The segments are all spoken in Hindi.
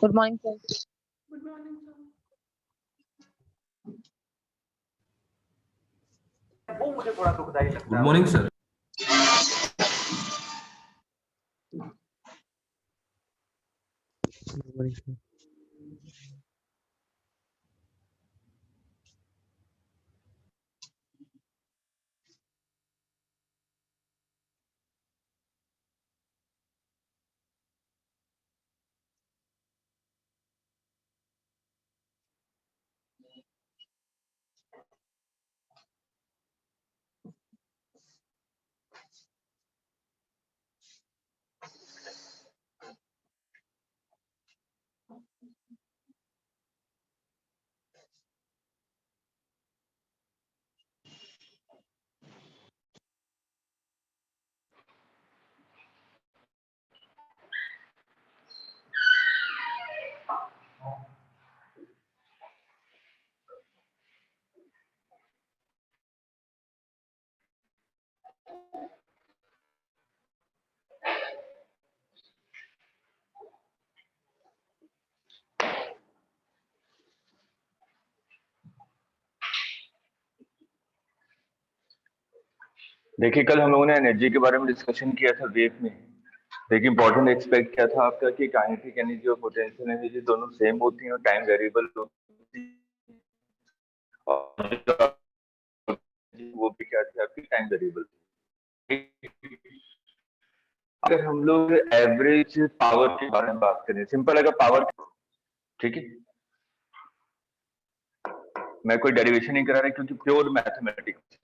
Good morning, sir. Good morning, sir. वो मुझे थोड़ा दुखदाई लगता है। Good morning sir. Good morning sir. देखिए कल हम लोगों ने एनर्जी के बारे में डिस्कशन किया था वेव में। देखिए इंपॉर्टेंट एक्सपेक्ट क्या था आपका कि काइनेटिक एनर्जी और पोटेंशियल एनर्जी दोनों सेम होती हैं और टाइम वेरिएबल होती है, और वो भी क्या थी आपकी टाइम वेरिएबल। अगर हम लोग एवरेज पावर के बारे में बात करें, सिंपल अगर पावर, ठीक है, मैं कोई डेरिवेशन नहीं करा रहा क्योंकि प्योर मैथमेटिक्स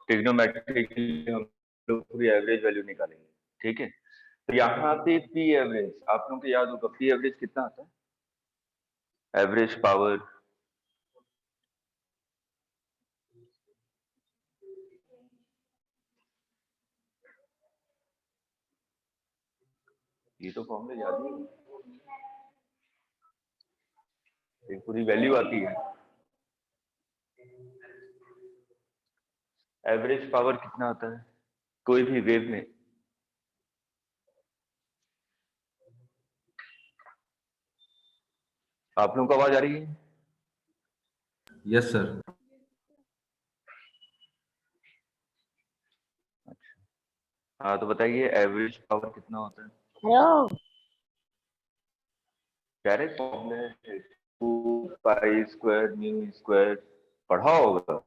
ट्रिग्नोमेट्रिक हम लोग पूरी एवरेज वैल्यू निकालेंगे, ठीक है। तो यहाँ पे पी एवरेज आप लोगों को याद होगा, पी एवरेज कितना आता है, एवरेज पावर ये तो फॉर्मूला याद नहीं, एक पूरी वैल्यू आती है। एवरेज पावर कितना आता है कोई भी वेव में, आप लोगों को आवाज आ रही है? Yes sir. अच्छा, हाँ तो बताइए एवरेज पावर कितना होता है? Hello. डायरेक्ट फॉर्मूला है 2 पाई स्क्वायर न्यू स्क्वायर, पढ़ा होगा।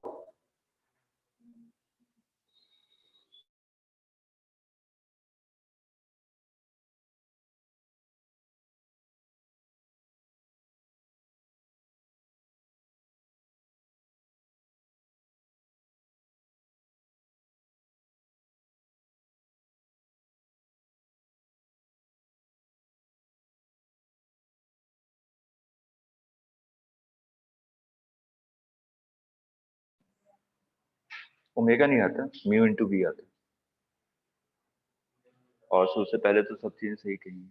ओमेगा नहीं आता, म्यू इंटू बी आता। और सो से पहले तो सब चीजें सही कही।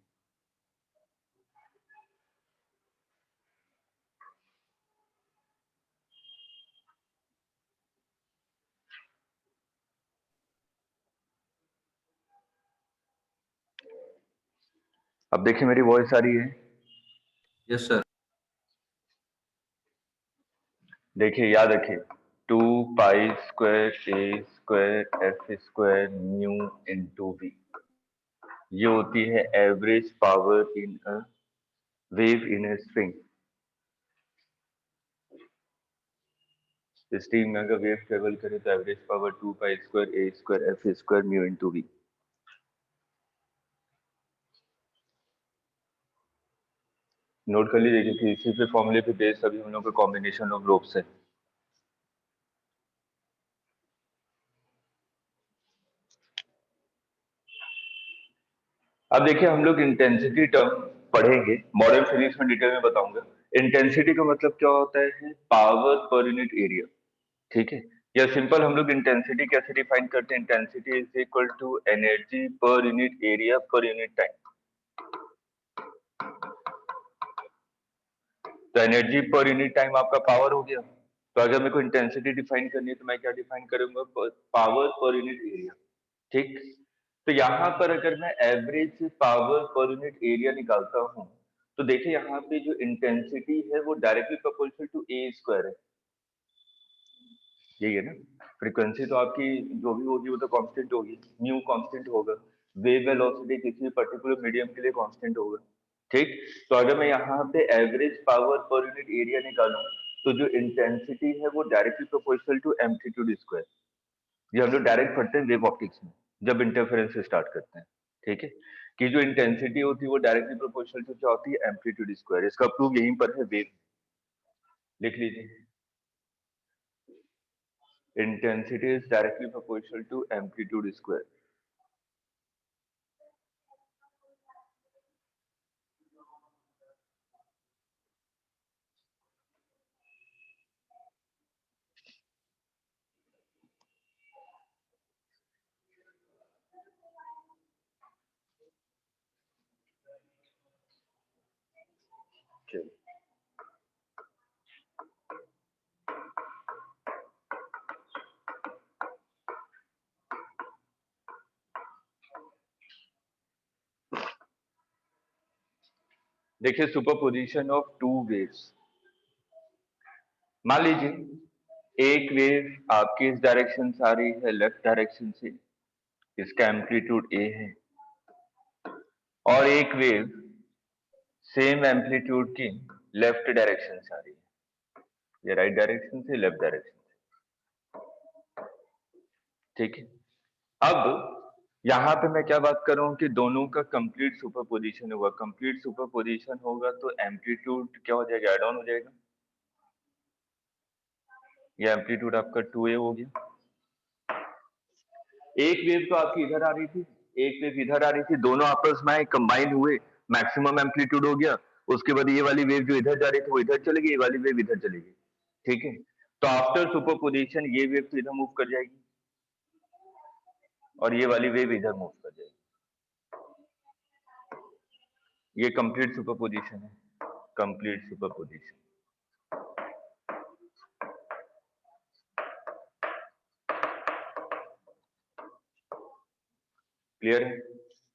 अब देखिए मेरी वॉइस आ रही है? Yes sir. देखिए याद रखिए 2 पाई स्क्वायर ए square F square mu into v, ये होती है average power in a wave in a string. String में अगर वेव ट्रेवल करे तो एवरेज पावर 2 पाई स्क्वायर ए square F square mu into v. Note कर लीजिए कि इसी पे फॉर्मूले पे बेस सभी हम लोग का कॉम्बिनेशन ऑफ ग्रुप्स है। अब देखिए हम लोग इंटेंसिटी टर्म पढ़ेंगे, मॉडर्न फिजिक्स में डिटेल में बताऊंगा। इंटेंसिटी का मतलब क्या होता है? पावर पर यूनिट एरिया, ठीक है। या सिंपल हम लोग इंटेंसिटी कैसे डिफाइन करते हैं? Intensity is equal to energy per unit area per unit time. तो एनर्जी पर यूनिट टाइम आपका पावर हो गया। तो अगर मेरे को इंटेंसिटी डिफाइन करनी है तो मैं क्या डिफाइन करूंगा? पावर पर यूनिट एरिया, ठीक। तो यहाँ पर अगर मैं average power per unit area निकालता हूँ तो देखिए यहाँ पे जो इंटेंसिटी है वो directly proportional to a square है, यही है ना। फ्रीक्वेंसी तो आपकी जो भी होगी वो तो कांस्टेंट होगी, न्यू कांस्टेंट होगा। वेव वेलोसिटी किसी पर्टिकुलर मीडियम के लिए कांस्टेंट होगा, ठीक। तो अगर मैं यहाँ पे average power per unit area निकालूं तो जो इंटेंसिटी है वो directly proportional to amplitude square. ये हम लोग डायरेक्ट पढ़ते हैं वेव ऑप्टिक्स में जब इंटरफेरेंस से स्टार्ट करते हैं, ठीक है। कि जो इंटेंसिटी होती है वो डायरेक्टली प्रोपोर्शनल टू क्या होती है? Amplitude square. इसका प्रूफ यहीं पर है वेव, लिख लीजिए। Intensity is directly proportional to amplitude square. चलिए, देखिए सुपरपोजिशन ऑफ टू वेव्स। मान लीजिए एक वेव आपकी इस डायरेक्शन से आ रही है, लेफ्ट डायरेक्शन से, इसका एम्पलीट्यूड ए है, और एक वेव सेम एम्पलीट्यूड की लेफ्ट डायरेक्शन से आ रही है, या राइट डायरेक्शन से लेफ्ट डायरेक्शन से, ठीक है। अब यहाँ पे मैं क्या बात कर रहा हूँ कि दोनों का कंप्लीट सुपरपोजिशन होगा। कंप्लीट सुपरपोजिशन होगा तो एम्पलीट्यूड क्या हो जाएगा? एड ऑन हो जाएगा। ये एम्पलीट्यूड आपका 2a हो गया। एक वेव तो आपकी इधर आ रही थी, एक वेव इधर आ रही थी, दोनों आपस में कंबाइन हुए, मैक्सिमम एम्पलीट्यूड हो गया। उसके बाद ये वाली वेव जो इधर जा रही थी वो इधर चली गई, ये वाली वेव इधर चली गई, ठीक है। तो आफ्टर सुपरपोजिशन ये वेव तो इधर मूव कर जाएगी और ये वाली वेव इधर मूव कर जाएगी। ये कंप्लीट सुपरपोजिशन है, कंप्लीट सुपरपोजिशन। क्लियर है?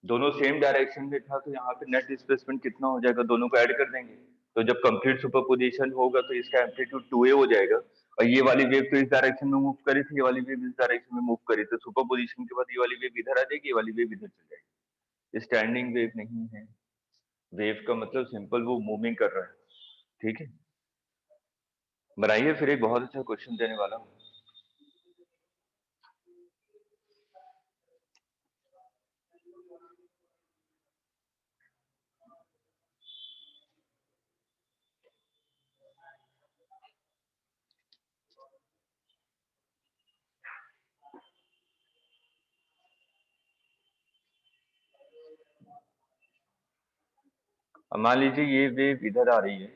दोनों सेम डायरेक्शन में था तो यहाँ पे नेट डिस्प्लेसमेंट कितना हो जाएगा? दोनों को ऐड कर देंगे। तो जब कंप्लीट सुपरपोजिशन होगा तो इसका एम्पलीट्यूड 2a हो जाएगा, और ये वाली वेव तो इस डायरेक्शन में मूव करी थी, ये वाली वेव इस डायरेक्शन में मूव करी, तो सुपरपोजिशन के बाद ये वाली वेव इधर आ जाएगी, ये वाली वेव इधर चल जाएगी। स्टैंडिंग वेव नहीं है, वेव का मतलब सिंपल वो मूविंग कर रहा है, ठीक है। बनाइए फिर एक बहुत अच्छा क्वेश्चन देने वाला हूँ। अब मान लीजिए ये वेव इधर आ रही है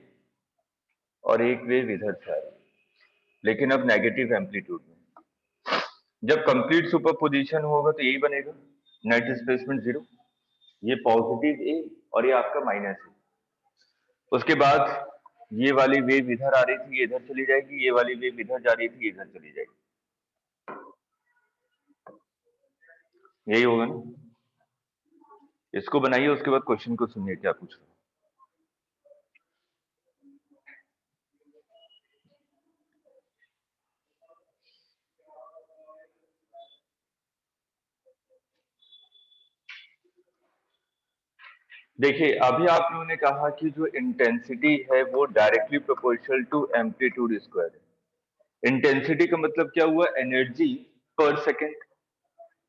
और एक वेव इधर से आ रही है, लेकिन अब नेगेटिव एम्पलीट्यूड में। जब कंप्लीट सुपरपोजिशन होगा तो यही बनेगा, नेट डिस्प्लेसमेंट 0, ये पॉजिटिव ए और ये आपका माइनस ए। उसके बाद ये वाली वेव इधर आ रही थी, ये इधर चली जाएगी, ये वाली वेव इधर जा रही थी, ये इधर चली जाएगी। यही होगा ना? इसको बनाइए, उसके बाद क्वेश्चन को सुनिए क्या पूछ रहा हूं। देखिए अभी आप लोगों ने कहा कि जो इंटेंसिटी है वो directly proportional to amplitude square है, इंटेंसिटी का मतलब क्या हुआ, एनर्जी पर सेकेंड।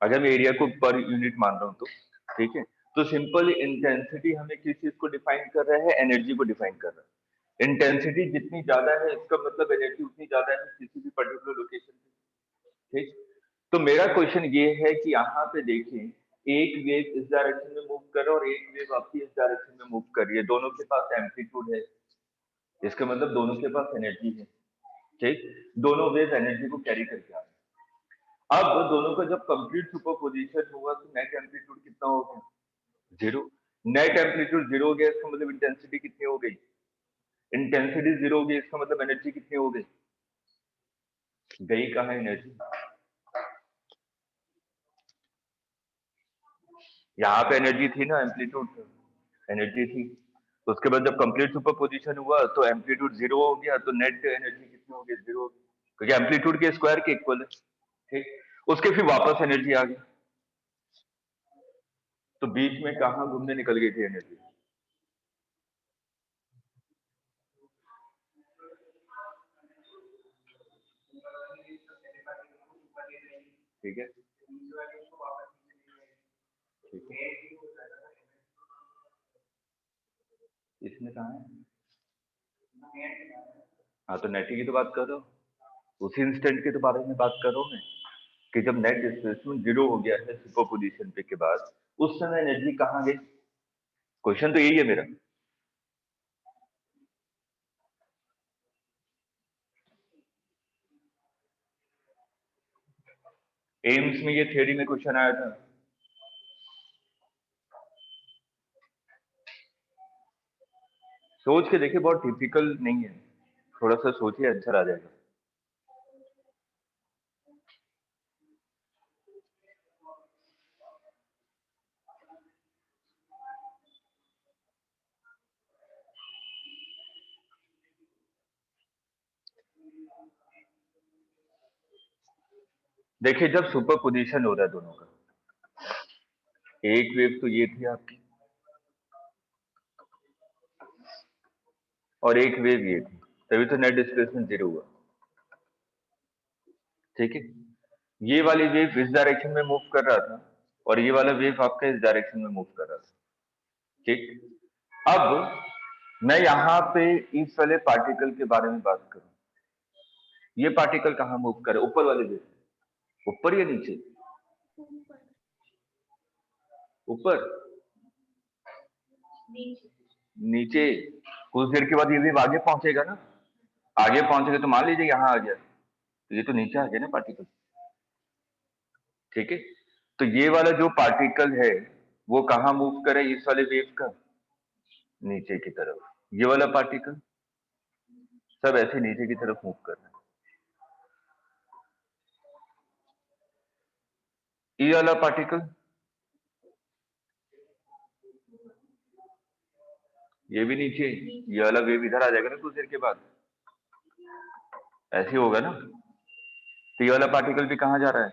अगर मैं एरिया को पर यूनिट मान रहा हूं तो ठीक है, तो सिंपल इंटेंसिटी हमें किस चीज को डिफाइन कर रहा है, एनर्जी को डिफाइन कर रहा है। इंटेंसिटी जितनी ज्यादा है इसका मतलब एनर्जी उतनी ज्यादा है किसी भी पर्टिकुलर लोकेशन पे। ठीक, तो मेरा क्वेश्चन ये है कि यहाँ पे देखिए, एक वेव इस डायरेक्शन में मूव कर रहा है और एक वेव आपकी इस डायरेक्शन में मूव कर रही है, दोनों के पास एम्पलीट्यूड है, इसका मतलब दोनों के पास एनर्जी है। ठीक, दोनों वेव एनर्जी को कैरी करके आ रहे हैं। अब दोनों का जब कंप्लीट सुपरपोजिशन हुआ तो नेट एम्पलीट्यूड कितना हो गया, जीरो। नेट एम्पलीट्यूड जीरो हो गया, इसका मतलब इंटेंसिटी कितनी हो गई, इंटेंसिटी जीरो हो गई, इसका मतलब एनर्जी कितनी हो गई, गई कहाँ एनर्जी, यहाँ पे एनर्जी थी ना, एम्पलीट्यूड एनर्जी थी। तो उसके बाद जब कंप्लीट सुपरपोजिशन हुआ तो एम्पलीट्यूड जीरो हो गया, तो नेट एनर्जी कितनी हो गई, जीरो हो गई, क्योंकि एम्पलीट्यूड के स्क्वायर के इक्वल है। ठीक, उसके फिर वापस एनर्जी आ गई, तो बीच में कहाँ घूमने निकल गई थी एनर्जी, ठीक है, ठीक है, इसमें कहा है, हाँ तो नेट की तो बात कर रहा हूँ, उसी इंस्टेंट के तो बारे में बात कर रहा हूँ मैं, कि जब नेट डिस्प्लेसमेंट जीरो हो गया है सुपरपोजिशन पे के बाद, उस समय एनर्जी कहाँ गई, क्वेश्चन तो यही है मेरा। एम्स में ये थ्योरी में क्वेश्चन आया था, सोच के देखिए, बहुत टिपिकल नहीं है, थोड़ा सा सोचिए आंसर आ जाएगा। देखिए जब सुपरपोजिशन हो रहा है दोनों का, एक वेव तो ये थी आपकी और एक वेव ये थी, तभी तो नेट डिस्प्लेसमेंट जीरो हुआ। ठीक है, ये वाली वेव इस डायरेक्शन में मूव कर रहा था और ये वाला वेव आपका इस डायरेक्शन में मूव कर रहा था। ठीक, अब मैं यहाँ पे इस वाले पार्टिकल के बारे में बात करूं, ये पार्टिकल कहाँ मूव करे, ऊपर वाले वेव, ऊपर या नीचे, ऊपर नीचे, कुछ देर के बाद ये वेव आगे पहुंचेगा ना, आगे पहुंचेगा तो मान लीजिए यहाँ आ गया, तो ये तो नीचे आ गया ना पार्टिकल। ठीक है, तो ये वाला जो पार्टिकल है वो कहाँ मूव करे, इस वाले वेव का नीचे की तरफ, ये वाला पार्टिकल सब ऐसे नीचे की तरफ मूव कर रहा है, ये वाला पार्टिकल ये भी नीचे, ये वाला वेव इधर आ जाएगा ना कुछ देर के बाद, ऐसे ही होगा ना, तो ये वाला पार्टिकल भी कहाँ जा रहा है,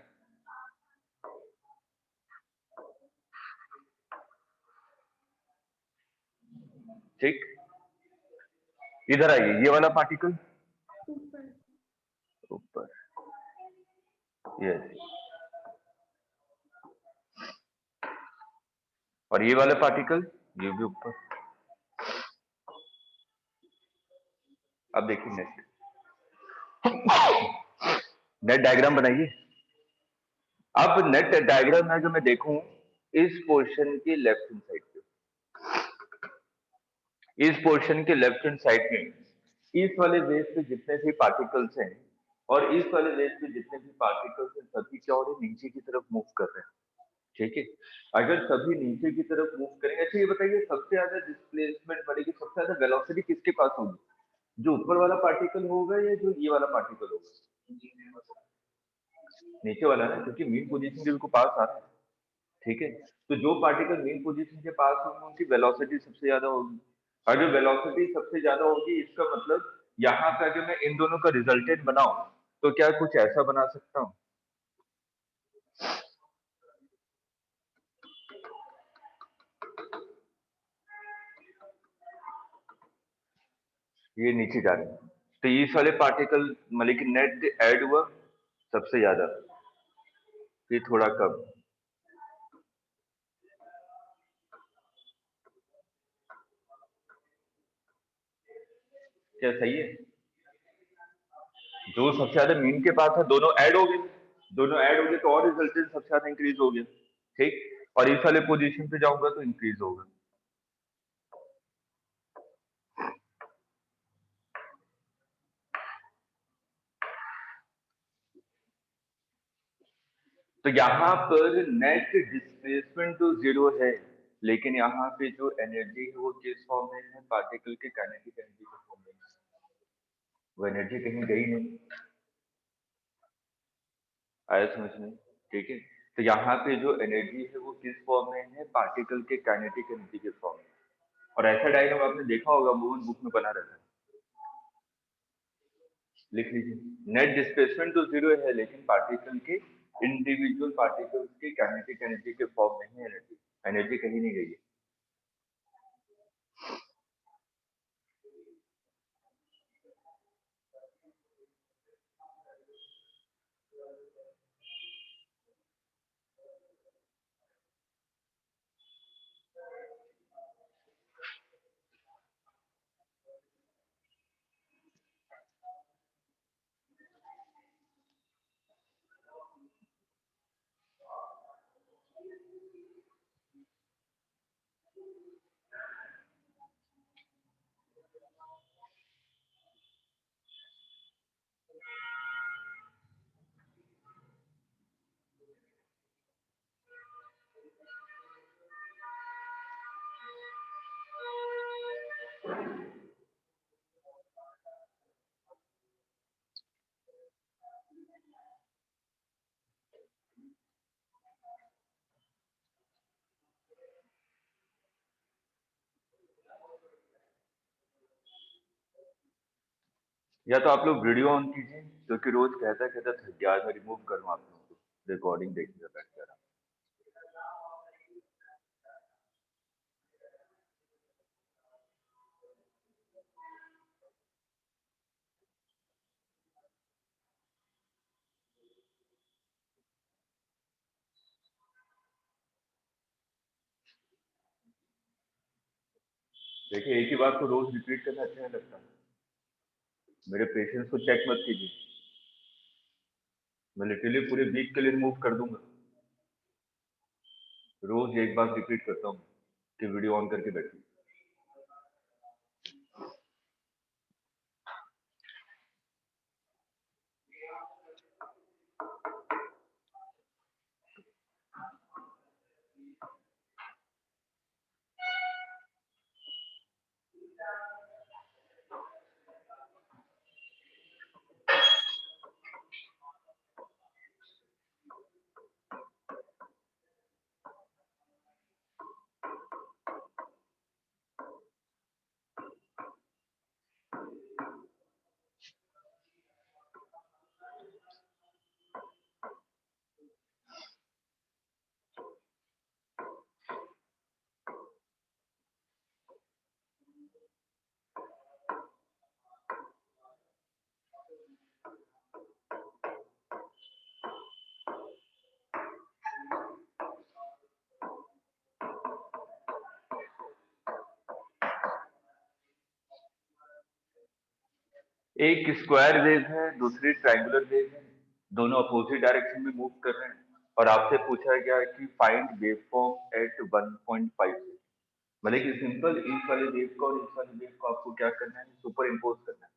ठीक, इधर आइए, ये वाला पार्टिकल ऊपर, यस, और ये वाला पार्टिकल ये भी ऊपर। अब देखिए नेट नेट डायग्राम बनाइए। अब नेट डायग्राम में जो मैं देखूं, इस पोर्शन के लेफ्ट हैंड साइड पे, इस पोर्शन के लेफ्ट हैंड साइड में इस वाले वेव पे जितने भी पार्टिकल्स हैं और इस वाले वेव पे जितने भी पार्टिकल्स हैं, सभी क्या हो रहे हैं, नीचे की तरफ मूव कर रहे हैं। ठीक है, अगर सभी नीचे की तरफ मूव करेंगे, अच्छा ये बताइए सबसे ज्यादा डिस्प्लेसमेंट बढ़ेगी, सबसे ज्यादा वेलोसिटी किसके पास होगी, जो ऊपर वाला पार्टिकल होगा या जो ये वाला पार्टिकल होगा, नीचे वाला ना, क्योंकि मीन पोजीशन के बिल्कुल पास आ रहा है। ठीक है, तो जो पार्टिकल मीन पोजीशन के पास होंगे उनकी वेलोसिटी सबसे ज्यादा होगी, अगर वेलोसिटी सबसे ज्यादा होगी इसका मतलब यहाँ पे अगर मैं इन दोनों का रिजल्टेंट बनाऊं तो क्या कुछ ऐसा बना सकता हूँ, ये नीचे जा रहे हैं, तो इस वाले पार्टिकल मतलब कि नेट ऐड हुआ सबसे ज्यादा, फिर थोड़ा कम। क्या सही है? जो सबसे ज्यादा मीन के पास है दोनों ऐड हो गए, दोनों ऐड हो गए तो और रिजल्टेंट सबसे ज्यादा इंक्रीज हो गया। ठीक, और इस वाले पोजीशन पे जाऊंगा तो इंक्रीज होगा। तो यहाँ पर नेट डिस्प्लेसमेंट तो जीरो है, लेकिन यहाँ पे जो एनर्जी है वो किस फॉर्म में है? पार्टिकल के काइनेटिक एनर्जी के फॉर्म में है। वो एनर्जी कहीं गई नहीं। आया समझ में? ठीक है, तो यहाँ पे जो एनर्जी है वो किस फॉर्म में है? पार्टिकल के काइनेटिक एनर्जी के फॉर्म में। और ऐसा डायग्राम आपने देखा होगा, मूवन बुक में बना रहता है, लिख लीजिए। नेट डिस्प्लेसमेंट तो जीरो है, लेकिन पार्टिकल के इंडिविजुअल पार्टिकल्स की काइनेटिक एनर्जी के फॉर्म में है एनर्जी, एनर्जी कहीं नहीं गई है। या तो आप लोग वीडियो ऑन कीजिए, क्योंकि रोज कहता कहता थक गया, आज मैं रिमूव करूँ आप लोगों को, रिकॉर्डिंग देखने बैठ जा रहा। देखिए, एक ही बात को रोज रिपीट करना अच्छा नहीं लगता। मेरे पेशेंस को चेक मत कीजिए, मैं लिटरली पूरे वीक के लिए रिमूव कर दूंगा। रोज एक बार रिपीट करता हूँ कि वीडियो ऑन करके बैठिए। एक स्क्वायर वेव है, दूसरी ट्रायंगुलर वेव है, दोनों अपोजिट डायरेक्शन में मूव कर रहे हैं, और आपसे पूछा गया है कि फाइंड वेव फॉर्म एट 1.5 से। मतलब कि सिंपल इस वाले वेव को और इस वाले वेव को आपको क्या करना है? सुपर इम्पोज करना है।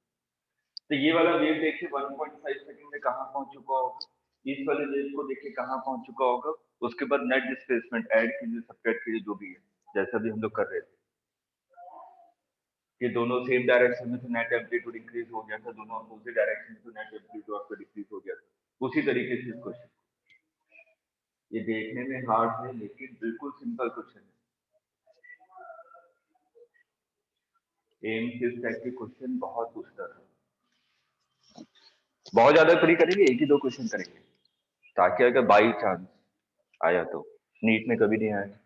तो ये वाला वेव देखिए 1.5 सेकंड में कहाँ पहुंच चुका होगा, इस वाले वेव को देखिए कहाँ पहुंच चुका होगा। उसके बाद नेट डिस्प्लेसमेंट ऐड कीजिए, सब्ट्रैक्ट कीजिए, जो भी है, जैसा भी हम लोग कर रहे थे कि दोनों सेम डायरेक्शन में तो नेट एम्पलीट्यूड इंक्रीज हो गया था, दोनों अपोजिट डायरेक्शन में तो नेट एम्पलीट्यूड आपका डिक्रीज हो गया था। उसी तरीके से इस क्वेश्चन, ये देखने में हार्ड है लेकिन बिल्कुल सिंपल क्वेश्चन है। एम किस टाइप के क्वेश्चन बहुत पूछता था, बहुत ज्यादा प्री करेंगे, एक ही दो क्वेश्चन करेंगे, ताकि अगर बाई चांस आया तो। नीट में कभी नहीं आया।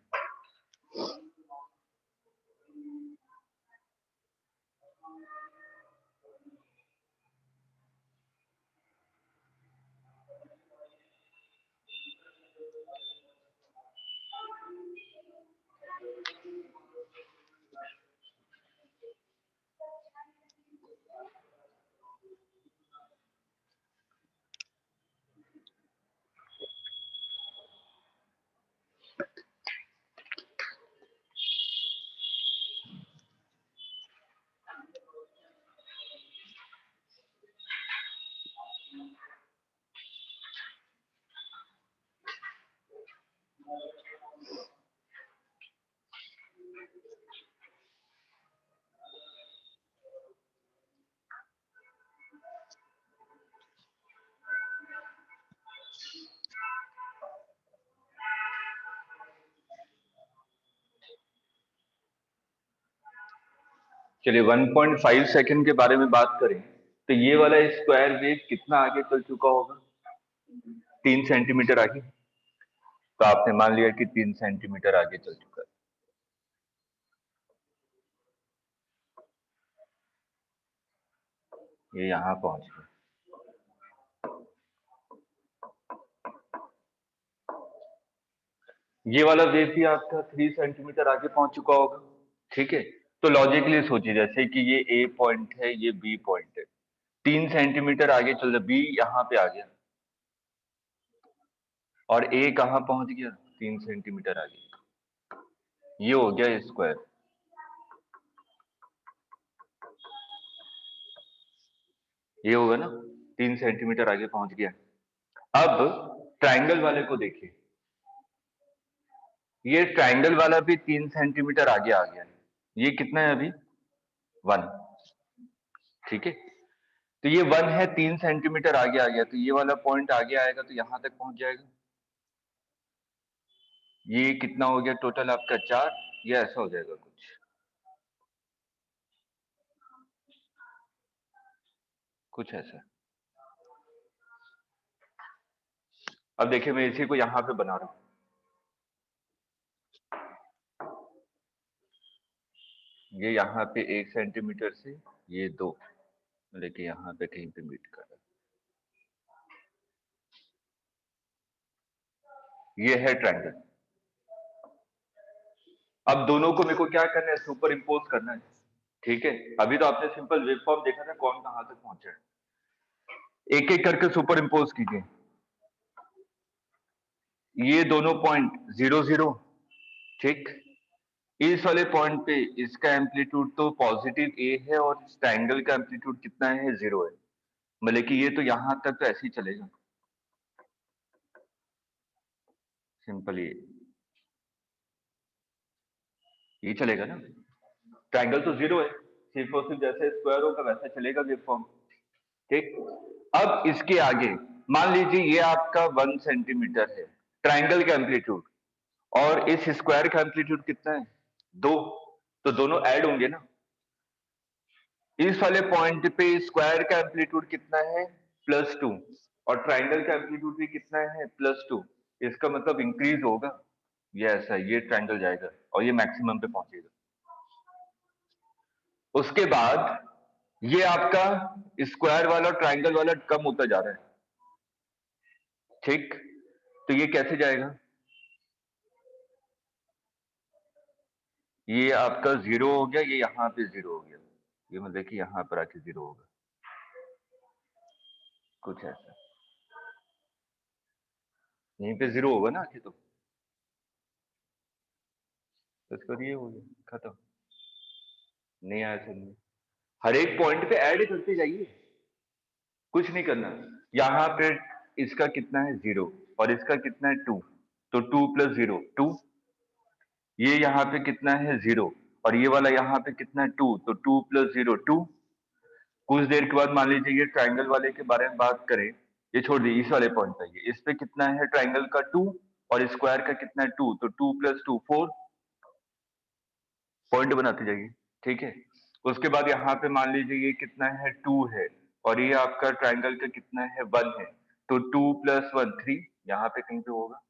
चलिए 1.5 सेकंड के बारे में बात करें तो ये वाला स्क्वायर वेव कितना आगे चल चुका होगा? 3 सेंटीमीटर आगे। तो आपने मान लिया कि 3 सेंटीमीटर आगे चल चुका है। ये यहां पहुंच गया। ये वाला वेव भी आपका 3 सेंटीमीटर आगे पहुंच चुका होगा। ठीक है, तो लॉजिकली सोचिए जैसे कि ये ए पॉइंट है, ये बी पॉइंट है, 3 सेंटीमीटर आगे चल रहा, बी यहां पे आ गया और ए कहां पहुंच गया? 3 सेंटीमीटर आगे। ये हो गया स्क्वायर। ये होगा ना, 3 सेंटीमीटर आगे पहुंच गया। अब ट्रायंगल वाले को देखिए, ये ट्रायंगल वाला भी 3 सेंटीमीटर आगे आ गया है। ये कितना है अभी? 1। ठीक है, तो ये 1 है, 3 सेंटीमीटर आगे आ गया, तो ये वाला पॉइंट आगे आएगा तो यहां तक पहुंच जाएगा। ये कितना हो गया टोटल आपका? 4। ये ऐसा हो जाएगा कुछ ऐसा। अब देखिए मैं इसी को यहां पे बना रहा हूं। ये यहाँ पे 1 सेंटीमीटर से ये 2, लेकिन यहाँ पे कहीं पे मीट कर रहा है। ये है ट्रायंगल। अब दोनों को मेरे को क्या करना है? सुपर इम्पोज करना है। ठीक है, अभी तो आपने सिंपल वेव फॉर्म देखा था, कौन कहां तक पहुंचा है। एक एक करके सुपर इम्पोज कीजिए। ये दोनों पॉइंट 0 0। ठीक, इस वाले पॉइंट पे इसका एम्पलीट्यूड तो पॉजिटिव ए है और इस ट्रायंगल का एम्पलीट्यूड कितना है? 0 है। मतलब कि ये तो यहां तक तो ऐसे ही चलेगा। सिंपल ये चलेगा ना, ट्रायंगल तो 0 है, सिर्फ और सिर्फ जैसे स्क्वायर होगा वैसा चलेगा वेव फॉर्म। ठीक, अब इसके आगे मान लीजिए ये आपका 1 सेंटीमीटर है ट्रायंगल का एम्पलीट्यूड, और इस स्क्वायर का एम्पलीट्यूड कितना है? 2। तो दोनों ऐड होंगे ना। इस वाले पॉइंट पे स्क्वायर का एम्पलीट्यूड कितना है? +2, और ट्रायंगल का एम्पलीट्यूड भी कितना है? +2। इसका मतलब इंक्रीज होगा। ये ऐसा, ये ट्रायंगल जाएगा और ये मैक्सिमम पे पहुंचेगा। उसके बाद ये आपका स्क्वायर वाला ट्रायंगल वाला कम होता जा रहा है। ठीक, तो ये कैसे जाएगा? ये आपका 0 हो गया, ये यहां पे 0 हो गया, ये मतलब कि यहां पर आके 0 होगा, कुछ ऐसा। यहीं पे 0 होगा ना आके, तो इसका ये हो गया, खत्म। नहीं आया समझ। हर एक पॉइंट पे ऐड करते जाइए, कुछ नहीं करना। यहाँ पे इसका कितना है? 0, और इसका कितना है? 2। तो 2 + 0 2। ये यहाँ पे कितना है? 0, और ये वाला यहाँ पे कितना है? 2। तो 2 + 0 2। कुछ देर के बाद मान लीजिए ये ट्रायंगल वाले के बारे में बात करें, ये छोड़ दीजिए, इस वाले पॉइंट पे इस पे कितना है ट्रायंगल का? 2, और स्क्वायर का कितना है? 2। तो 2 + 2 4। पॉइंट बनाते जाइए। ठीक है, उसके बाद यहाँ पे मान लीजिए ये कितना है? 2 है, और ये आपका ट्रायंगल का कितना है? 1 है। तो 2 + 1 3, यहाँ पे कहीं पे होगा।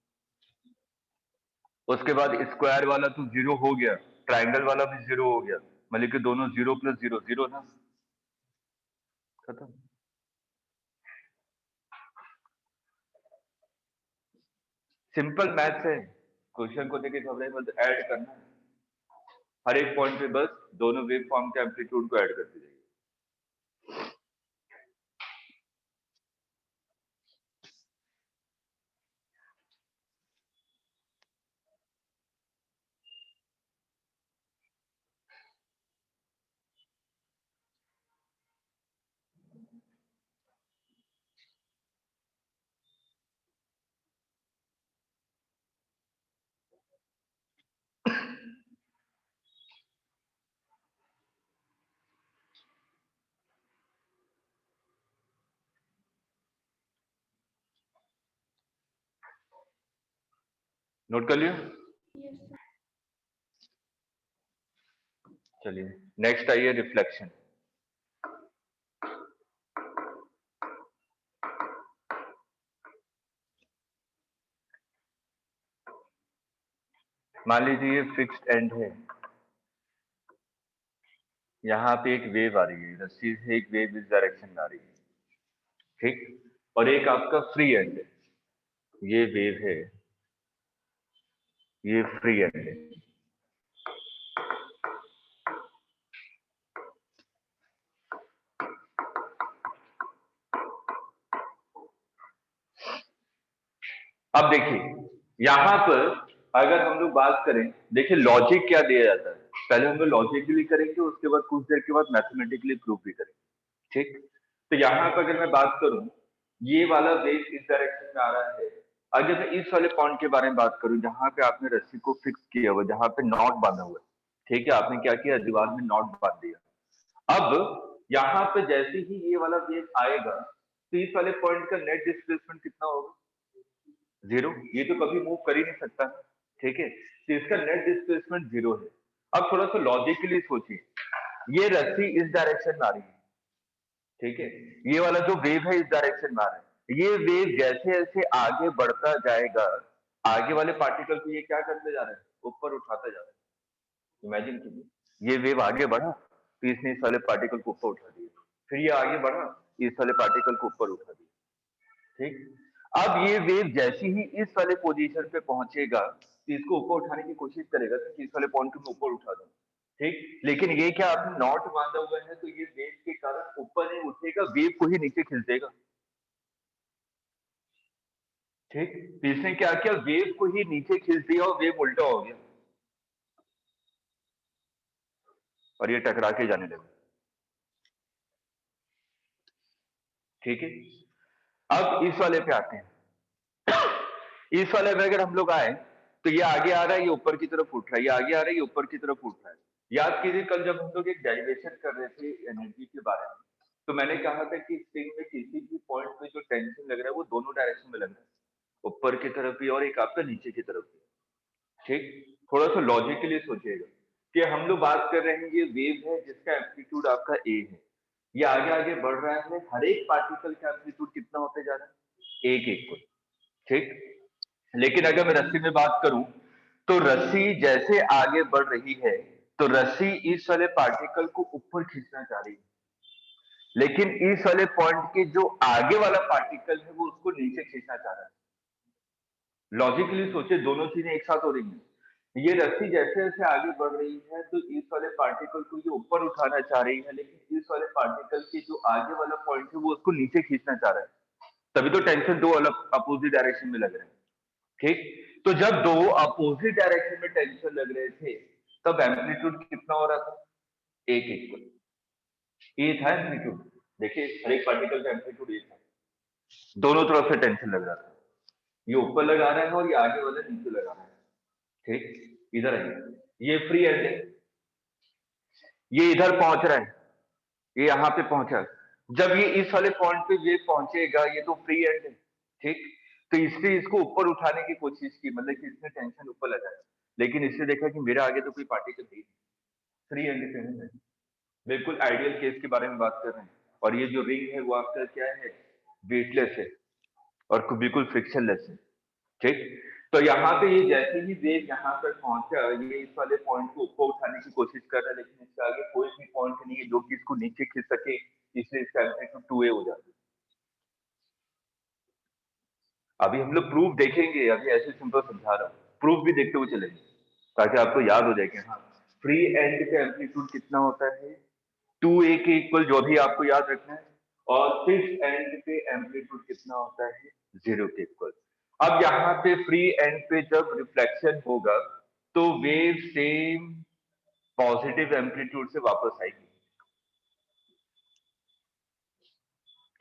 उसके बाद स्क्वायर वाला तो 0 हो गया, ट्रायंगल वाला भी 0 हो गया, मतलब कि दोनों 0 + 0 0 ना, खत्म। सिंपल मैथ्स है, क्वेश्चन को देखे घबराए मत, ऐड करना है। हर एक पॉइंट पे बस दोनों वेव फॉर्म के एम्पलीट्यूड को ऐड करते जाइए। नोट कर लिया? चलिए नेक्स्ट आइए रिफ्लेक्शन। मान लीजिए ये फिक्स्ड एंड है, यहाँ पे एक वेव आ रही है, रस्सी से एक वेव इस डायरेक्शन में आ रही है, ठीक, और एक आपका फ्री एंड है, ये वेव है, ये फ्री एंड है। अब देखिए यहां पर अगर हम लोग बात करें, देखिए लॉजिक क्या दिया जाता है, पहले हम लोग लॉजिकली करेंगे, उसके बाद कुछ देर के बाद मैथमेटिकली प्रूव भी करेंगे, ठीक। तो यहाँ पर अगर मैं बात करूं, ये वाला वेव इस डायरेक्शन में आ रहा है, अगर मैं इस वाले पॉइंट के बारे में बात करूं जहां पे आपने रस्सी को फिक्स किया हुआ, जहां पे नॉट बांधा हुआ है, ठीक है, आपने क्या किया, दीवार में नॉट बांध दिया। अब यहाँ पे जैसे ही ये वाला वेव आएगा तो इस वाले पॉइंट का नेट डिस्प्लेसमेंट कितना होगा, 0, ये तो कभी मूव कर ही नहीं सकता, ठीक है, तो इसका नेट डिस्प्लेसमेंट 0 है। अब थोड़ा सा लॉजिकली सोचिए, ये रस्सी इस डायरेक्शन में आ रही है, ठीक है, ये वाला जो वेव है इस डायरेक्शन में आ रहा है, ये वेव जैसे जैसे आगे बढ़ता जाएगा, आगे वाले पार्टिकल को ये क्या करते जा रहा है, ऊपर उठाता जा रहा है। इमेजिन कीजिए, ये वेव आगे बढ़ा तो इसने इस वाले पार्टिकल को ऊपर उठा दिया, फिर ये आगे बढ़ा, इस वाले पार्टिकल को ऊपर उठा दिया, ठीक। अब ये वेव जैसे ही इस वाले पोजीशन पे पहुंचेगा तो इसको ऊपर उठाने की कोशिश करेगा कि इस वाले पॉइंट को मैं ऊपर उठा दूं, ठीक, लेकिन ये क्या आपने नॉट बांधा हुआ है तो ये वेव के कारण ऊपर नहीं उठेगा, वेव को ही नीचे खींच देगा, ठीक। तो इसने क्या किया, वेव को ही नीचे खींच दिया और वेव उल्टा हो गया और ये टकरा के जाने लगा, ठीक है। अब इस वाले पे आते हैं, इस वाले में अगर हम लोग आए तो ये आगे आ रहा है, ये ऊपर की तरफ उठ रहा है, ये आगे आ रहा है, ये ऊपर की तरफ उठ रहा है। याद कीजिए कल जब हम लोग एक डेरिवेशन कर रहे थे एनर्जी के बारे में, तो मैंने कहा था कि स्ट्रिंग में किसी भी पॉइंट पे जो टेंशन लग रहा है वो दोनों डायरेक्शन में लग रहा है, ऊपर की तरफ भी और एक आपका नीचे की तरफ भी, ठीक। थोड़ा सा लॉजिकली सोचिएगा कि हम लोग बात कर रहे हैं, ये वेव है जिसका एम्पलीट्यूड आपका ए है, ये आगे आगे बढ़ रहा है, हर एक पार्टिकल का एम्पलीट्यूड कितना होते जा रहा है, एक एक को, ठीक। लेकिन अगर मैं रस्सी में बात करूं तो रस्सी जैसे आगे बढ़ रही है तो रस्सी इस वाले पार्टिकल को ऊपर खींचना चाह रही है, लेकिन इस वाले पॉइंट के जो आगे वाला पार्टिकल है वो उसको नीचे खींचना चाह रहा है। लॉजिकली सोचे, दोनों चीजें एक साथ हो रही हैं। ये रस्सी जैसे जैसे आगे बढ़ रही है तो इस वाले पार्टिकल को ये ऊपर उठाना चाह रही है, लेकिन इस वाले पार्टिकल के जो आगे वाला पॉइंट है वो उसको नीचे खींचना चाह रहा है, तभी तो टेंशन दो अलग अपोजिट डायरेक्शन में लग रहे हैं, ठीक। तो जब दो अपोजिट डायरेक्शन में टेंशन लग रहे थे तब एम्पलीट्यूड कितना हो रहा था, एक इक्वल, ये था एम्पलीट्यूड, देखिए हर एक पार्टिकल का एम्पलीट्यूड ये था, दोनों तरफ से टेंशन लग रहा था, ये ऊपर लगा रहा है और ये आगे वाला नीचे लगा रहा है, ठीक। इधर है ये फ्री एंड है, ये इधर पहुंच रहा है, ये यहाँ पे पहुंचा, जब ये इस वाले पॉइंट पे ये पहुंचेगा, ये तो फ्री एंड है, ठीक। तो इसने इसको ऊपर उठाने की कोशिश की, मतलब कि इसने टेंशन ऊपर लगाया, लेकिन इसने देखा कि मेरा आगे तो कोई पार्टिकल नहीं, फ्री एंड पे है, बिल्कुल आइडियल केस के बारे में बात कर रहे हैं, और ये जो रिंग है वो आपका क्या है, वेटलेस है और बिल्कुल फ्रिक्शनलेस है, ठीक। तो यहाँ पे ये जैसे ही वेव यहाँ पर पहुंचा, ये इस वाले पॉइंट को ऊपर उठाने की कोशिश कर रहा है, लेकिन इसके आगे कोई भी पॉइंट नहीं है जो कि इसको नीचे खींच सके, इसलिए इसका एम्पलीट्यूड 2a हो जाता है। अभी हम लोग प्रूफ देखेंगे, अभी ऐसे सिंपल समझा रहा हूँ, प्रूफ भी देखते हुए चलेंगे ताकि आपको याद हो जाए कि हाँ फ्री एंड का एम्पलीट्यूड कितना होता है, 2a के इक्वल, जो भी आपको याद रखना है, और फिक्स एंड पे एम्पलीट्यूड कितना होता है, 0 के इक्वल। अब यहाँ पे फ्री एंड पे जब रिफ्लेक्शन होगा तो वेव सेम पॉजिटिव एम्पलीट्यूड से वापस आएगी,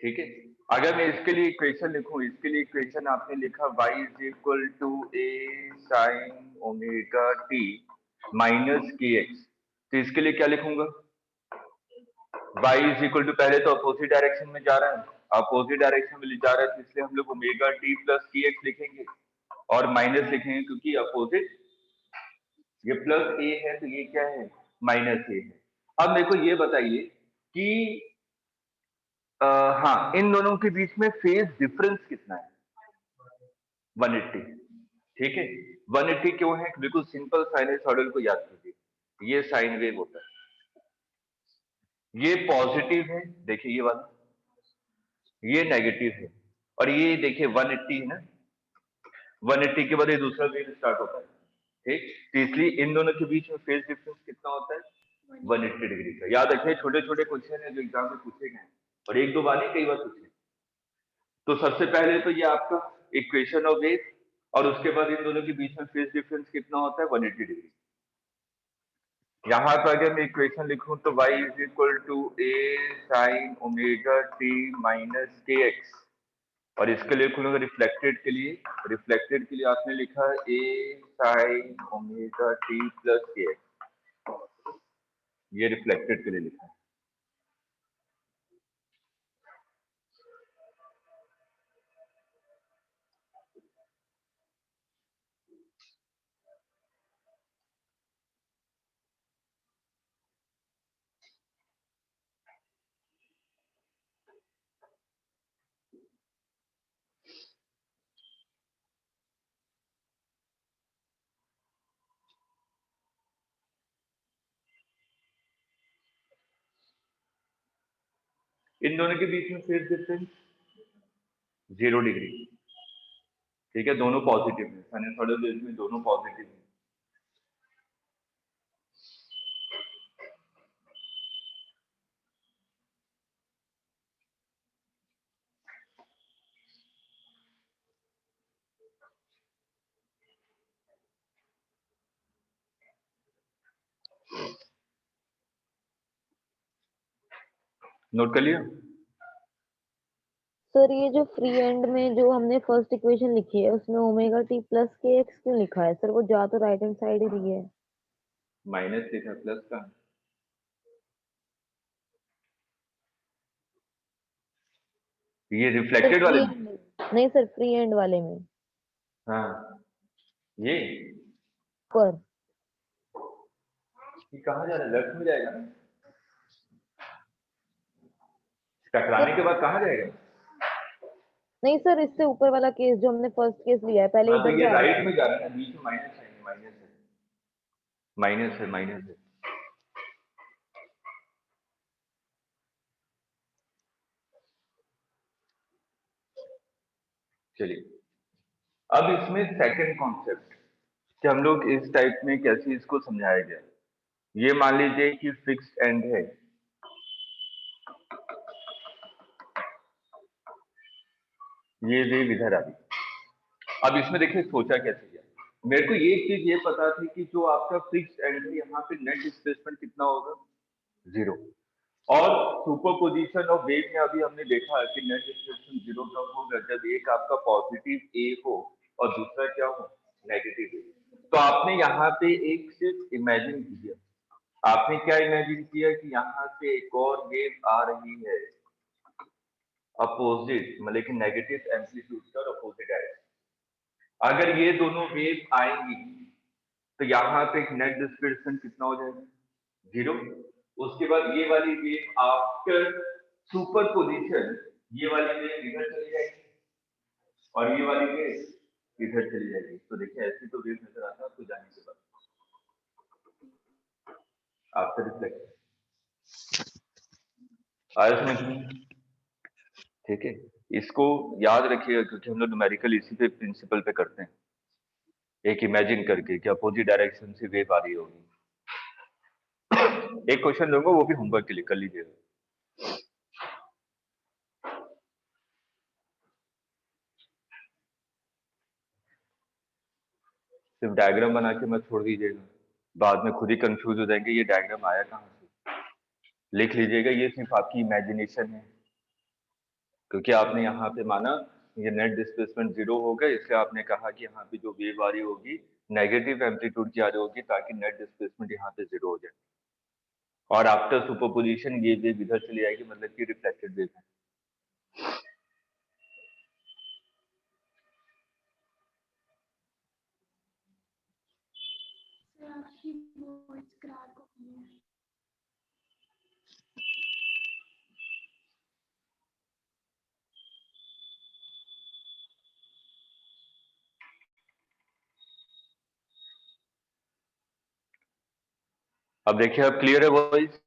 ठीक है। अगर मैं इसके लिए इक्वेशन लिखूं, इसके लिए इक्वेशन आपने लिखा y is equal to a sine omega t minus kx, तो इसके लिए क्या लिखूंगा, y इज इक्वल टू, पहले तो अपोजिट डायरेक्शन में जा रहा है, अपोजिट डायरेक्शन में जा रहा है तो इसलिए हम लोग ओमेगा t प्लस kx लिखेंगे और माइनस लिखेंगे क्योंकि अपोजिट, ये प्लस a है तो ये क्या है माइनस ए है। अब मेरे को ये बताइए कि हाँ, इन दोनों के बीच में फेज डिफरेंस कितना है? 180। ठीक है, 180 क्यों है? बिल्कुल सिंपल साइनसॉइडल को याद कीजिए, ये साइन वेव होता है, ये पॉजिटिव है, देखिए ये वाला, ये नेगेटिव है, और ये देखिए 180 है ना, 180 के बाद ये दूसरा वेव स्टार्ट होता है। ठीक, तो इसलिए इन दोनों के बीच में फेज डिफरेंस कितना होता है? 180 डिग्री का। याद रखिए, छोटे छोटे क्वेश्चन है जो एग्जाम में पूछे गए हैं, और एक दो बार नहीं, कई बार पूछे। तो सबसे पहले तो ये आपका इक्वेशन ऑफ वेव, और उसके बाद इन दोनों के बीच में फेज डिफरेंस कितना होता है? 180 डिग्री। यहाँ पर अगर मैं इक्वेशन लिखूं तो y is equal to a sine omega t minus k x, और इसके लिए लिखूंगा रिफ्लेक्टेड के लिए, रिफ्लेक्टेड के लिए आपने लिखा ए साइन ओमेगा टी प्लस के एक्स, ये रिफ्लेक्टेड के लिए लिखा है। इन दोनों के बीच में फेज डिफरेंस 0 डिग्री। ठीक है, दोनों पॉजिटिव है, साइनसॉइडल वेव में दोनों पॉजिटिव है। नोट कर लिया? सर ये जो फ्री एंड में जो हमने फर्स्ट इक्वेशन लिखी है उसमें ओमेगा टी प्लस के एक्स क्यों लिखा है सर? वो जा तो राइट हैंड साइड ही रही है। माइनस लिखा, प्लस का। ये सर रिफ्लेक्टेड फ्री वाले में? एंड में नहीं सर, फ्री एंड वाले में हाँ, ये पर। कहाँ जा रहा है? लेफ्ट में जाएगा ना, सर टकराने के बाद कहाँ जाएगा? नहीं सर, इससे ऊपर वाला केस जो हमने फर्स्ट केस लिया है पहले हाँ, तो इधर ये जा रहा राइट है। में जा रहा है ना, बीच में माइनस है, माइनस है, माइनस है, माइनस है। चलिए, अब इसमें सेकंड कॉन्सेप्ट कि हम लोग इस टाइप में कैसे इसको समझाया गया। ये मान लीजिए कि फिक्स्ड एंड है, ये वेव इधर आ गई। अब इसमें देखिए सोचा कैसे गया। मेरे को ये चीज ये पता थी कि जो आपका फिक्स्ड एंड है, यहाँ पे नेट डिस्प्लेसमेंट कितना होगा? 0। और सुपरपोजिशन ऑफ वेव में अभी हमने देखा कि नेट डिस्प्लेसमेंट 0 कब होगा? जब एक आपका पॉजिटिव ए हो और दूसरा क्या हो? नेगेटिव ए। तो आपने यहाँ पे एक सिर्फ इमेजिन किया, आपने क्या इमेजिन किया कि यहाँ से एक और वेव आ रही है अपोजिट, मतलब कि नेगेटिव एम्पलीट्यूड का अपोजिट डायरेक्शन। अगर ये दोनों वेव आएंगी तो यहाँ पे एक नेट डिस्प्लेसमेंट कितना हो जाएगा? 0। उसके बाद ये वाली वेव आफ्टर सुपरपोजिशन, ये वाली वेव इधर चली जाएगी और ये वाली वेव इधर चली जाएगी। तो देखिए ऐसी तो वेव नजर आता है आपको जाने के बाद, आफ्टर रिफ्लेक्शन। आया समझ में? ठीक है, इसको याद रखिएगा क्योंकि हम लोग न्यूमेरिकल इसी पे प्रिंसिपल पे करते हैं, एक इमेजिन करके कि अपोजिट डायरेक्शन से वेव आ रही होगी। एक क्वेश्चन दूंगा, वो भी होमवर्क के लिए कर लीजिएगा। सिर्फ डायग्राम बना के मत छोड़ दीजिएगा, बाद में खुद ही कंफ्यूज हो जाएंगे ये डायग्राम आया कहाँ से। लिख लीजिएगा, ये सिर्फ आपकी इमेजिनेशन है, क्योंकि आपने यहाँ पे माना ये नेट डिस्प्लेसमेंट 0 हो गया, इसलिए आपने कहा कि यहाँ पे जो वेव आ रही होगी नेगेटिव एम्पलीट्यूड की आ रही होगी, ताकि नेट डिस्प्लेसमेंट यहाँ पे 0 हो जाए। और आफ्टर सुपरपोजिशन ये वेव इधर चली जाएगी, मतलब कि रिफ्लेक्टेड वेव है। आपकी वॉइस क्रैक हो रही है। अब देखिए, अब क्लियर है वॉइस?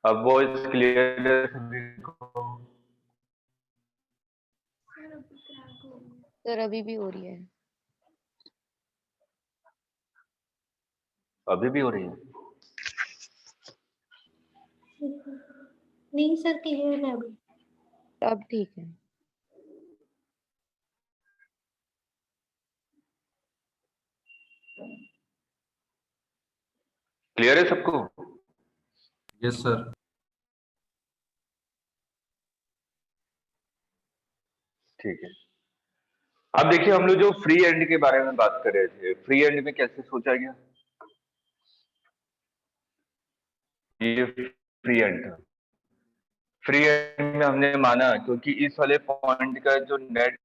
अब वॉइस क्लियर है सभी को? सर अभी क्रैक हो रही है। सर अभी भी हो रही है। अभी भी हो रही है? नहीं सर, क्लियर है अभी। अब ठीक है। क्लियर है सबको? Yes sir. ठीक है। अब देखिए, हम लोग जो फ्री एंड के बारे में बात कर रहे थे, फ्री एंड में कैसे सोचा गया? ये फ्री एंड था। फ्री एंड में हमने माना, क्योंकि इस वाले पॉइंट का जो नेट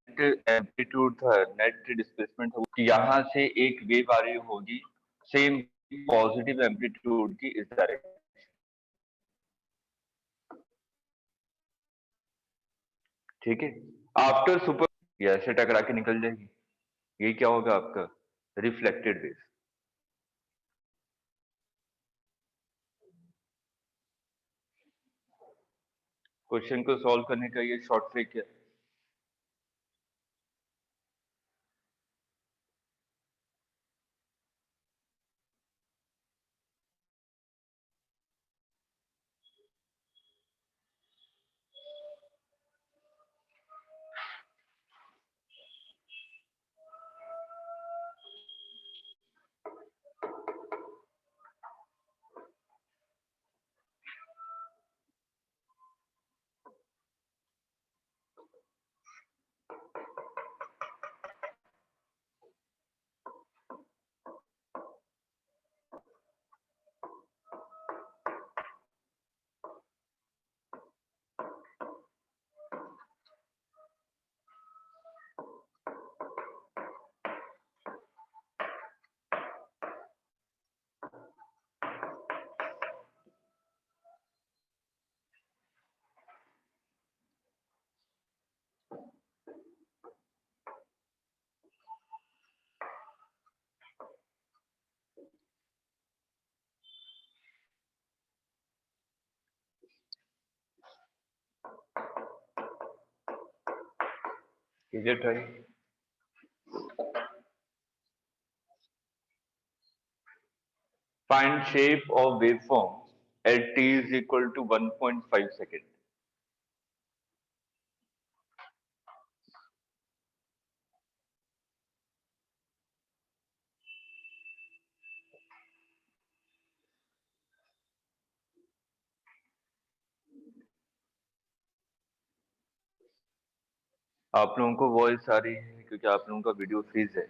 एम्पलीट्यूड था, नेट डिस्प्लेसमेंट था, कि यहाँ से एक वेव आ रही होगी सेम पॉजिटिव एम्पलीट्यूड की इस डायरेक्शन। ठीक है। आफ्टर सुपर ये ऐसे टकरा के निकल जाएगी, ये क्या होगा आपका रिफ्लेक्टेड वेव। क्वेश्चन को सॉल्व करने का ये शॉर्ट ट्रिक है। Is it right? Find shape of waveform at t is equal to 1.5 second. आप लोगों को वॉइस आ रही है क्योंकि आप लोगों का वीडियो फ्रीज है।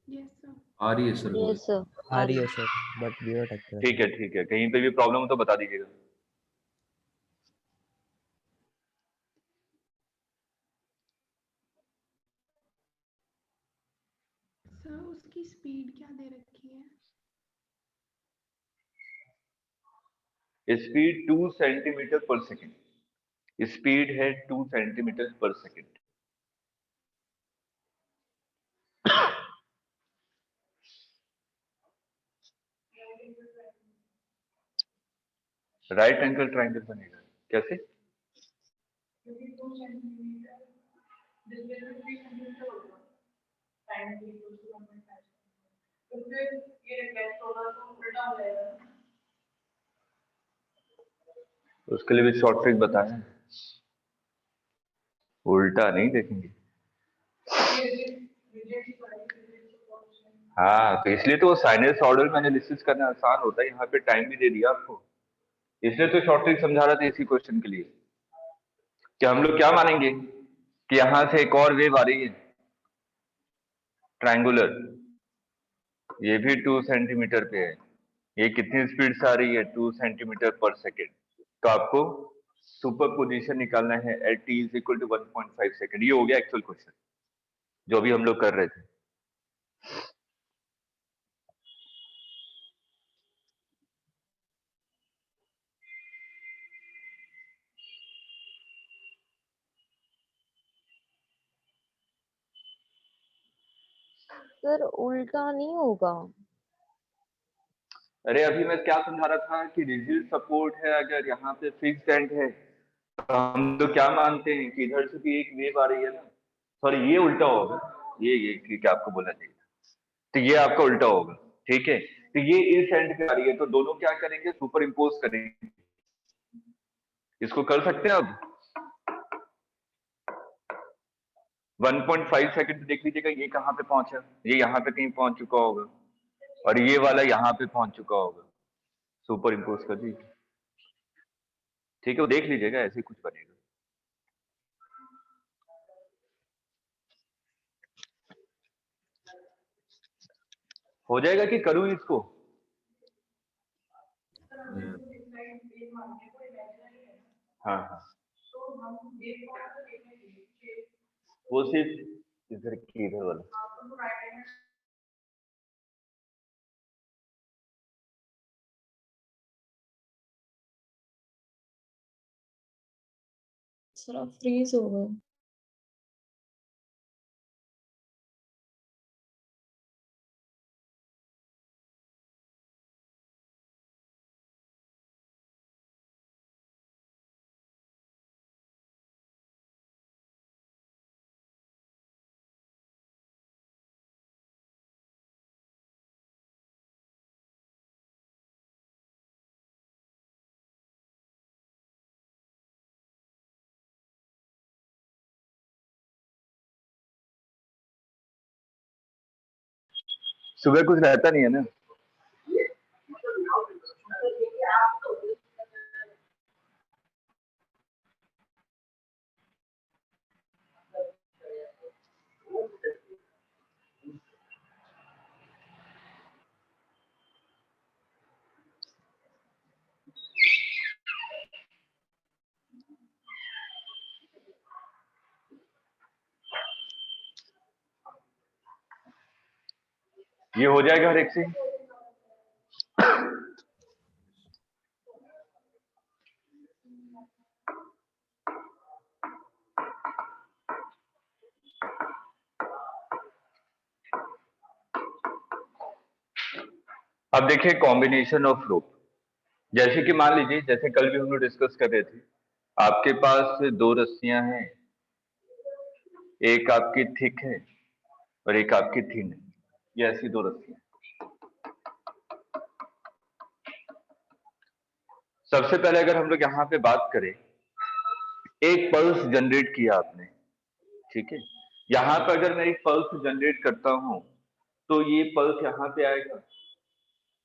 Yes sir. आ रही है सर यस वॉइस। सर। आ रही है सर, बट वीडियो अटक रहा ठीक है, ठीक है। कहीं पे भी प्रॉब्लम हो तो बता दीजिएगा। सर उसकी स्पीड क्या दे रखी है? स्पीड 2 सेंटीमीटर पर सेकेंड। स्पीड है 2 सेंटीमीटर पर सेकेंड। राइट एंगल ट्राइंगल बनेगा कैसे? उसके लिए भी शॉर्ट ट्रिक बताएं। उल्टा नहीं देखेंगे। हाँ, तो इसलिए तो साइनसॉइडल में एनालिसिस करना आसान होता है, यहाँ पे टाइम भी दे दिया आपको, इसलिए तो शॉर्ट ट्रिक समझा रहा था इसी क्वेश्चन के लिए कि हम लोग क्या मानेंगे कि यहां से एक और वेव आ रही है ट्रायंगुलर, ये भी 2 सेंटीमीटर पे है, ये कितनी स्पीड से आ रही है 2 सेंटीमीटर पर सेकेंड, तो आपको सुपर पोजिशन निकालना है at t is equal to 1.5 second. ये हो गया एक्चुअल क्वेश्चन जो अभी हम लोग कर रहे थे। सर उल्टा नहीं होगा। अरे अभी मैं क्या समझा रहा था कि रिजिड सपोर्ट है, अगर यहाँ पे फिक्स एंड है तो हम तो क्या मानते हैं कि इधर से भी एक वेव आ रही है ना, सॉरी ये उल्टा होगा, ये ठीक है आपको बोलना चाहिए, तो ये आपका उल्टा होगा, ठीक है, तो ये इस एंड पे आ रही है, तो दोनों क्या करेंगे सुपर इम्पोज करेंगे, इसको कर सकते हैं अब 1.5 सेकंड देख लीजिएगा, ये कहाँ पे पहुंचा, ये यहाँ पे कहीं पहुंच चुका होगा और ये वाला यहाँ पे पहुंच चुका होगा, सुपर इम्पोज कर दीजिए, ठीक है, वो देख लीजिएगा ऐसे कुछ बनेगा। हो जाएगा कि करूं इसको? हाँ हाँ, वो सिर्फ इधर की इधर वाला, सर आप फ्रीज हो गए। सुबह कुछ रहता नहीं है ना। ये हो जाएगा हर एक से। अब देखिए कॉम्बिनेशन ऑफ रोप, जैसे कि मान लीजिए जैसे कल भी हम लोग डिस्कस कर रहे थे, आपके पास दो रस्सियां हैं, एक आपकी थिक है और एक आपकी थिन है, ये ऐसी दो रस्सियां। सबसे पहले अगर हम लोग यहाँ पे बात करें, एक पल्स जनरेट किया आपने, ठीक है, यहाँ पे अगर मैं एक पल्स जनरेट करता हूं तो ये पल्स यहाँ पे आएगा,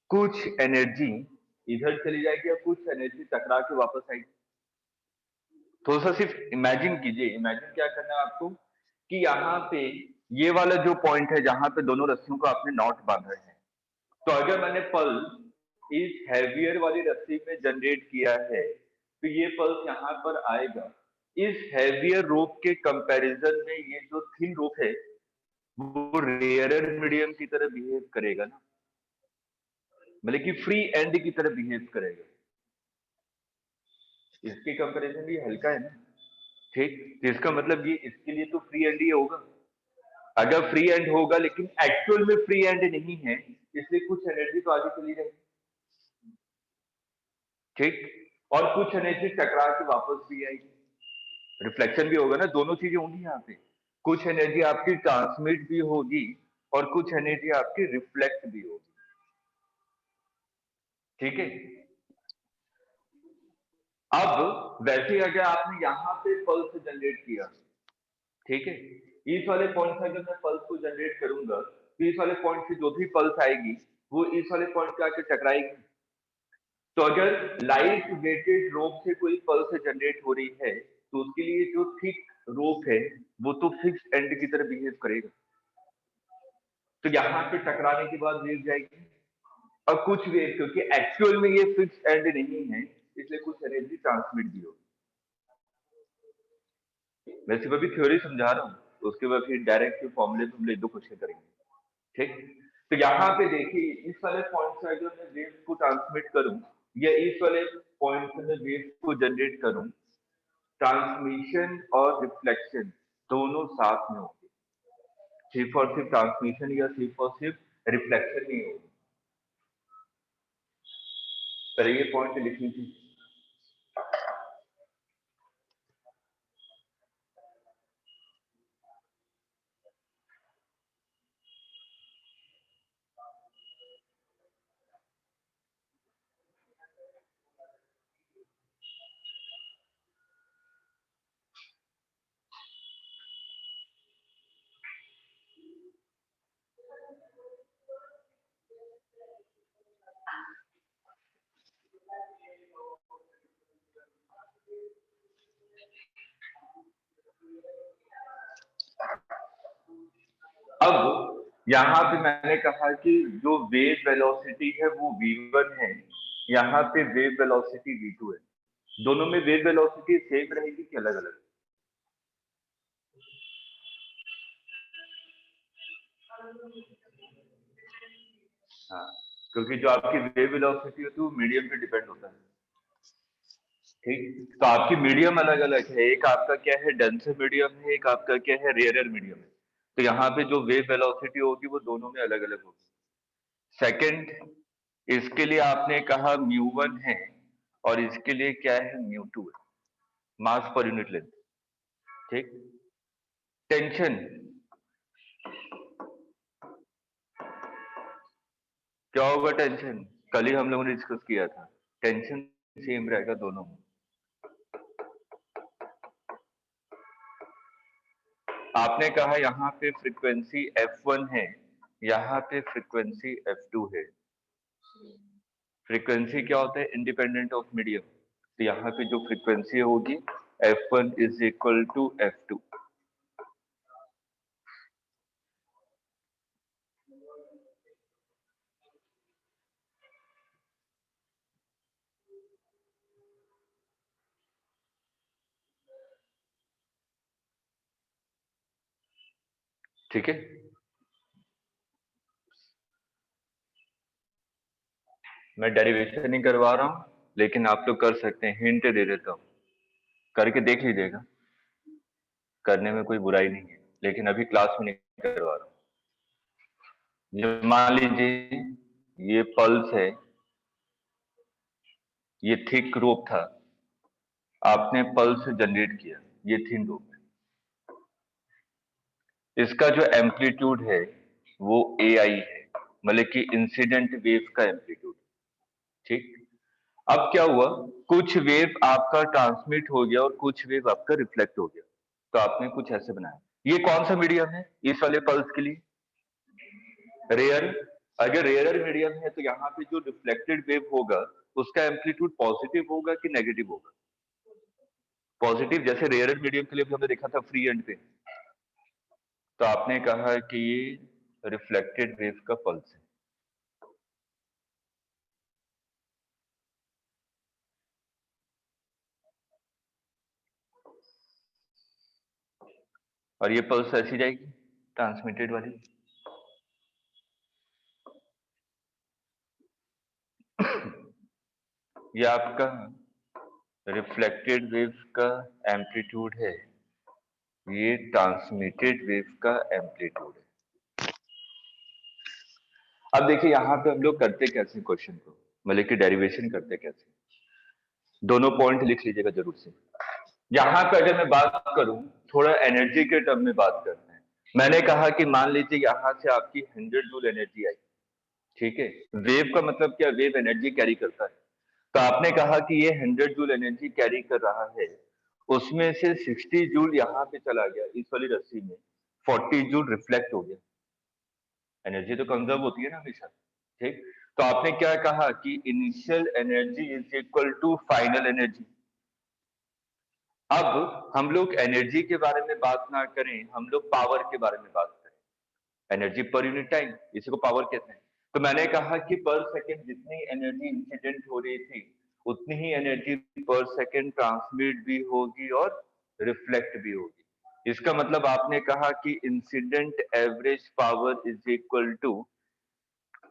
कुछ एनर्जी इधर चली जाएगी और कुछ एनर्जी टकरा के वापस आएगी। थोड़ा सा सिर्फ इमेजिन कीजिए, इमेजिन क्या करना है आपको कि यहाँ पे ये वाला जो पॉइंट है जहां पे दोनों रस्सियों को आपने नॉट बांधा है, तो अगर मैंने पल्स इस हैवियर वाली रस्सी में जनरेट किया है तो ये पल्स यहाँ पर आएगा, इस हैवियर रोप के कंपैरिजन में ये जो थिन रोप है वो रेयरर मीडियम की तरह बिहेव करेगा ना, मतलब कि फ्री एंड की तरह बिहेव करेगा, इसके कंपैरिजन भी हल्का है ना, ठीक, तो इसका मतलब ये इसके लिए तो फ्री एंड ही होगा। अगर फ्री एंड होगा लेकिन एक्चुअल में फ्री एंड नहीं है, इसलिए कुछ एनर्जी तो आगे चली जाएगी, ठीक, और कुछ एनर्जी टकरा के वापस भी आएगी, रिफ्लेक्शन भी होगा ना, दोनों चीजें होंगी यहाँ पे, कुछ एनर्जी आपकी ट्रांसमिट भी होगी और कुछ एनर्जी आपकी रिफ्लेक्ट भी होगी, ठीक है। अब वैसे अगर आपने यहाँ पे पल्स जनरेट किया, ठीक है, इस वाले पॉइंट से अगर मैं पल्स को जनरेट करूंगा तो इस वाले पॉइंट से जो भी पल्स आएगी वो इस वाले पॉइंट पे आके टकराएगी। तो अगर लाइट वेटेड रोप से कोई पल्स जनरेट हो रही है तो उसके लिए जो थिक रोप है वो तो फिक्स एंड की तरह बिहेव करेगा, तो यहाँ पे टकराने के बाद वेव जाएगी। और कुछ वेव, क्योंकि एक्चुअल में ये फिक्स एंड नहीं है, इसलिए कुछ एनर्जी ट्रांसमिट भी होगी। मैं सिर्फ अभी थ्योरी समझा रहा हूँ, तो उसके बाद फिर डायरेक्ट फॉर्मूले पे हम लोग 2 क्वेश्चन करेंगे, ठीक। तो यहाँ पे देखिए इस वाले पॉइंट से अगर मैं वेव को ट्रांसमिट करूं या इस वाले पॉइंट से मैं वेव को जनरेट करूं, ट्रांसमिशन और रिफ्लेक्शन दोनों साथ में होंगे, सिर्फ और सिर्फ ट्रांसमिशन या सिर्फ और सिर्फ रिफ्लेक्शन नहीं होगी। पर ये पॉइंट लिख लीजिए। अब यहाँ पे मैंने कहा कि जो वेव वेलोसिटी है वो v1 है, यहाँ पे वेव वेलोसिटी v2 है। दोनों में वेव वेलोसिटी सेम रहेगी कि अलग अलग? हाँ, क्योंकि जो आपकी वेव वेलोसिटी होती है वो मीडियम पे डिपेंड होता है, ठीक। तो आपकी मीडियम अलग अलग है, एक आपका क्या है डेंसर मीडियम है, एक आपका क्या है रेयरर मीडियम है। तो यहाँ पे जो वेव वेलोसिटी होगी वो दोनों में अलग अलग होगी। सेकंड, इसके लिए आपने कहा μ1 है और इसके लिए क्या है μ2 है, मास पर यूनिट लेंथ, ठीक। टेंशन क्या होगा? टेंशन कल ही हम लोगों ने डिस्कस किया था, टेंशन सेम रहेगा दोनों में। आपने कहा यहाँ पे फ्रीक्वेंसी f1 है, यहाँ पे फ्रीक्वेंसी f2 है। फ्रीक्वेंसी क्या होता है? Independent of medium. तो यहाँ पे जो फ्रीक्वेंसी होगी f1 is equal to f2। ठीक है, मैं डेरिवेशन नहीं करवा रहा हूं, लेकिन आप लोग कर सकते हैं, हिंट दे देता हूं, करके देख लीजिएगा, करने में कोई बुराई नहीं है, लेकिन अभी क्लास में नहीं करवा रहा हूं। ये मान लीजिए ये पल्स है, ये थिक रोप था, आपने पल्स जनरेट किया, ये थिन रोप है। इसका जो एम्पलीट्यूड है वो AI है, मतलब कि इंसिडेंट वेव का एम्पलीट्यूड, ठीक। अब क्या हुआ, कुछ वेव आपका ट्रांसमिट हो गया और कुछ वेव आपका रिफ्लेक्ट हो गया, तो आपने कुछ ऐसे बनाया। ये कौन सा मीडियम है इस वाले पल्स के लिए? रेयर। अगर रेयर मीडियम है तो यहाँ पे जो रिफ्लेक्टेड वेव होगा उसका एम्पलीट्यूड पॉजिटिव होगा कि नेगेटिव होगा? पॉजिटिव, जैसे रेयर मीडियम के लिए हमने देखा था फ्री एंड पे। तो आपने कहा कि ये रिफ्लेक्टेड वेव का पल्स है। और ये पल्स ऐसी जाएगी ट्रांसमिटेड वाली। ये आपका रिफ्लेक्टेड वेव का एम्पलीट्यूड है, ये ट्रांसमिटेड वेव का एम्पलीट्यूड है। अब देखिए यहाँ पे हम लोग करते कैसे क्वेश्चन को, मतलब कि डेरिवेशन करते कैसे, दोनों पॉइंट लिख लीजिएगा जरूर से। यहाँ पे अगर मैं बात करूं, थोड़ा एनर्जी के टर्म में बात करते हैं। मैंने कहा कि मान लीजिए यहाँ से आपकी 100 जूल एनर्जी आई, ठीक है। वेव का मतलब क्या? वेव एनर्जी कैरी करता है। तो आपने कहा कि ये 100 जूल एनर्जी कैरी कर रहा है, उसमें से 60 जूल यहाँ पे चला गया इस वाली रस्सी में, 40 जूल रिफ्लेक्ट हो गया। एनर्जी तो कंजर्व होती है ना हमेशा, ठीक। तो आपने क्या कहा कि initial energy is equal to final energy. अब हम लोग एनर्जी के बारे में बात ना करें, हम लोग पावर के बारे में बात करें। एनर्जी पर यूनिट टाइम, इसी को पावर कहते हैं। तो मैंने कहा कि पर सेकंड जितनी एनर्जी इंसिडेंट हो रही थी उतनी ही एनर्जी पर सेकंड ट्रांसमिट भी होगी और रिफ्लेक्ट भी होगी। इसका मतलब आपने कहा कि incident average power is equal to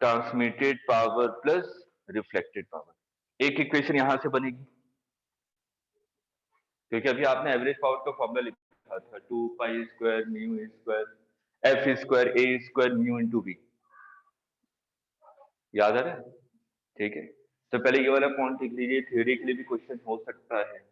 transmitted power plus reflected power. एक इक्वेशन यहां से बनेगी, क्योंकि अभी आपने एवरेज पावर का फॉर्मूला लिखा था 2 pi square mu square F square ए स्क्वायर म्यू इनटू बी, याद आ रहा है? ठीक है, तो पहले ये वाला पॉइंट लिख लीजिए, थ्योरी के लिए भी क्वेश्चन हो सकता है।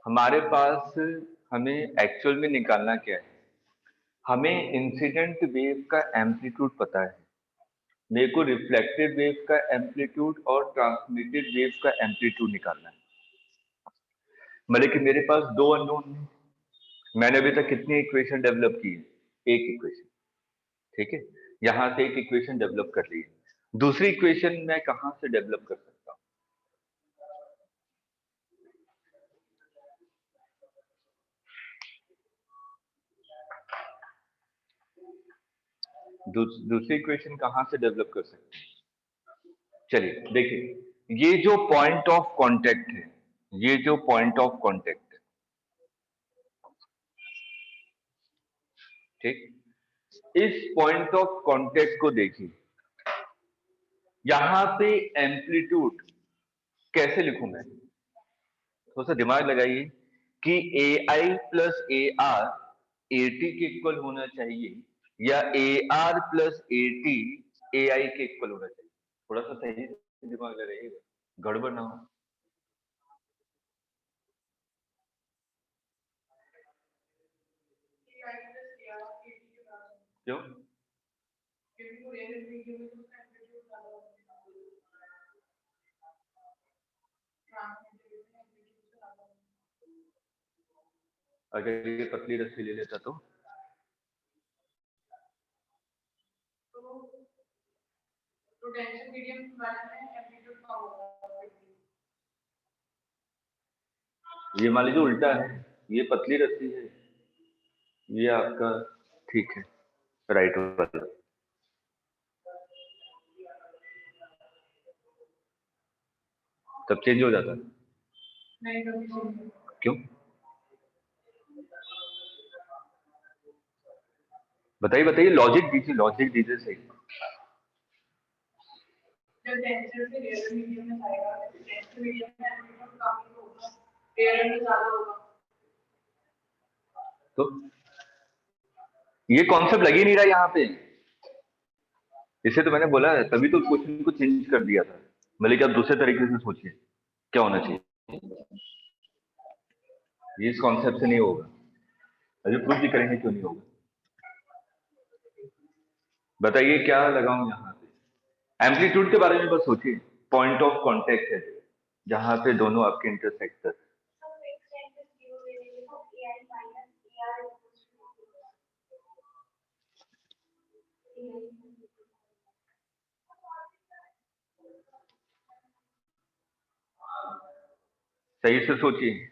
हमारे पास हमें एक्चुअल में निकालना क्या है, हमें इंसिडेंट वेव का एम्पलीट्यूड पता है, मेरे को रिफ्लेक्टेड वेव का एम्पलीट्यूड और ट्रांसमिटेड वेव का एम्पलीट्यूड निकालना है। मतलब कि मेरे पास दो अननोन है, मैंने अभी तक कितनी इक्वेशन डेवलप की है? एक इक्वेशन, ठीक है। यहां से एक इक्वेशन डेवलप कर ली है, दूसरी इक्वेशन मैं कहां से डेवलप कर सकता हूं? दूसरी इक्वेशन कहां से डेवलप कर सकते हैं? चलिए देखिए, ये जो पॉइंट ऑफ कांटेक्ट है, ये जो पॉइंट ऑफ कांटेक्ट है, ठीक, इस पॉइंट ऑफ कांटेक्ट को देखिए, यहां पे एम्पलीट्यूड कैसे लिखूं मैं? थोड़ा सा दिमाग लगाइए कि A I plus A R A T के इक्वल होना चाहिए या A R plus A T A I के इक्वल होना चाहिए। थोड़ा सा सही से दिमाग लगाइएगा, गड़बड़ ना हो। क्यों? अगर ये पतली रस्सी ले लेता तो ये मान लीजिए उल्टा है, ये पतली रस्सी है, ये आपका ठीक है राइट वाला, तब चेंज हो जाता है। क्यों? बताइए बताइए, लॉजिक दीजिए, लॉजिक दीजिए सही। जब डेंसर से रेयर मीडियम में जाएगा, डेंसर मीडियम में एम्पलीट्यूड कम होगा, रेयर में ज्यादा होगा। तो ये कॉन्सेप्ट लग ही नहीं रहा यहाँ पे, इसे तो मैंने बोला है, तभी तो क्वेश्चन को चेंज कर दिया था। मतलब कि आप दूसरे तरीके से सोचिए क्या होना चाहिए, ये इस कॉन्सेप्ट से नहीं होगा। अभी प्रूफ भी करेंगे क्यों नहीं होगा, बताइए क्या लगाऊं यहाँ पे? एम्पलीट्यूड के बारे में बस सोचिए, पॉइंट ऑफ कांटेक्ट है जहां पे दोनों आपके इंटरसेक्ट कर। सही से सोचिए,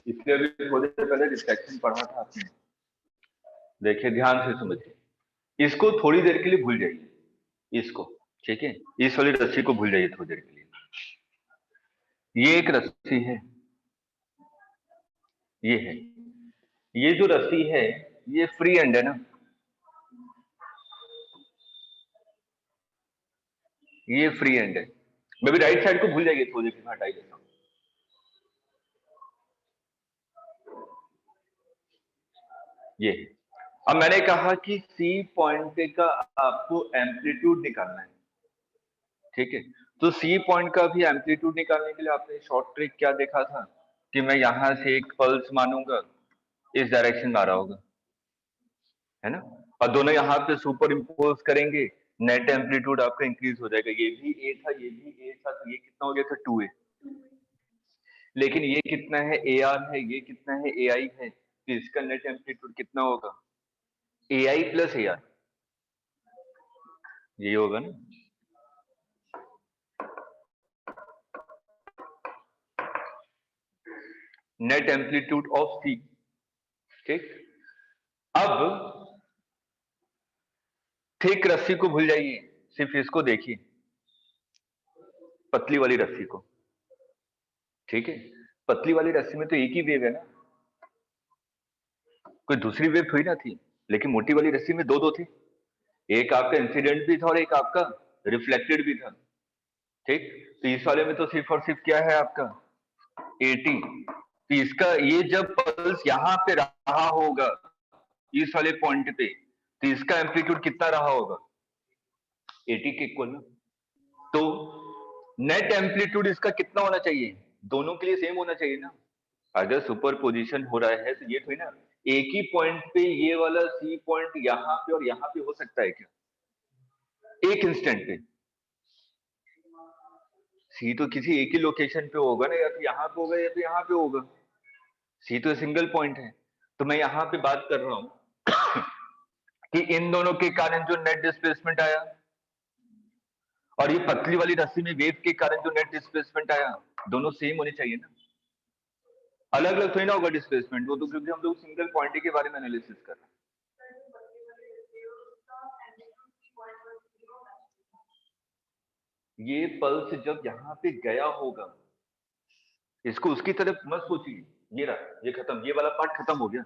इसलिए अभी थोड़ी देर पहले रिफ्लेक्शन पढ़ा था आपने, देखिए ध्यान से समझिए, इसको थोड़ी देर के लिए भूल जाइए, इसको, ठीक है, इस वाली रस्सी को भूल जाइए थोड़ी देर के लिए। ये एक रस्सी है, ये है, ये जो रस्सी है ये फ्री एंड है ना, ये फ्री एंड है। मैं भी राइट साइड को भूल जाइए, थोड़ी सी हटाई देता हूं। ये अब मैंने कहा कि सी पॉइंट का आपको एम्पलीट्यूड निकालना है, ठीक है। तो सी पॉइंट का भी एम्पलीट्यूड निकालने के लिए आपने शॉर्ट ट्रिक क्या देखा था कि मैं यहां से एक पल्स मानूंगा, इस डायरेक्शन में आ रहा होगा, है ना, और दोनों यहाँ पे सुपर इम्पोज करेंगे, नेट एम्पलीट्यूड आपका इंक्रीज हो जाएगा। ये भी ए था, ये भी ए था, तो ये कितना हो गया था 2a। लेकिन ये कितना है, ए आर है, ये कितना है, ए आई है, तो इसका नेट एम्पलीट्यूड कितना होगा, ए आई प्लस ए आर, ये होगा ना। नेट एम्पलीट्यूड ऑफ सी, ठीक। अब थिक रस्सी को भूल जाइए, सिर्फ इसको देखिए, पतली वाली रस्सी को, ठीक है। पतली वाली रस्सी में तो एक ही वेव है ना, कोई दूसरी वेव थोड़ी ना थी, लेकिन मोटी वाली रस्सी में दो थे, एक आपका इंसिडेंट भी था और एक आपका रिफ्लेक्टेड भी था, ठीक। तो इस वाले में तो सिर्फ और सिर्फ क्या है आपका 80। तो इसका ये जब पल्स यहां पे रहा होगा इस वाले पॉइंट पे, तो इसका एम्पलीट्यूड कितना रहा होगा, 80 के इक्वल ना। तो नेट एम्पलीट्यूड इसका कितना होना चाहिए, दोनों के लिए सेम होना चाहिए ना। अगर सुपर पोजिशन हो रहा है तो ये थोड़ी ना एक ही पॉइंट पे ये वाला सी पॉइंट यहाँ पे और यहाँ पे हो सकता है क्या, एक इंस्टेंट पे। सी तो किसी एक ही लोकेशन पे होगा ना, या तो यहाँ पे होगा या तो यहाँ पे होगा, सी तो सिंगल पॉइंट है। तो मैं यहाँ पे बात कर रहा हूं कि इन दोनों के कारण जो नेट डिस्प्लेसमेंट आया और ये पतली वाली रस्सी में वेव के कारण जो नेट डिस्प्लेसमेंट आया, दोनों सेम होने चाहिए ना, अलग अलग थोड़ी ना होगा डिस्प्लेसमेंट, वो तो क्योंकि हम लोग सिंगल पॉइंट के बारे में एनालिसिस कर रहे हैं। ये पल्स जब यहाँ पे गया होगा, इसको उसकी तरफ मत सोचिए, ये रहा, ये खत्म, ये वाला पार्ट खत्म हो गया,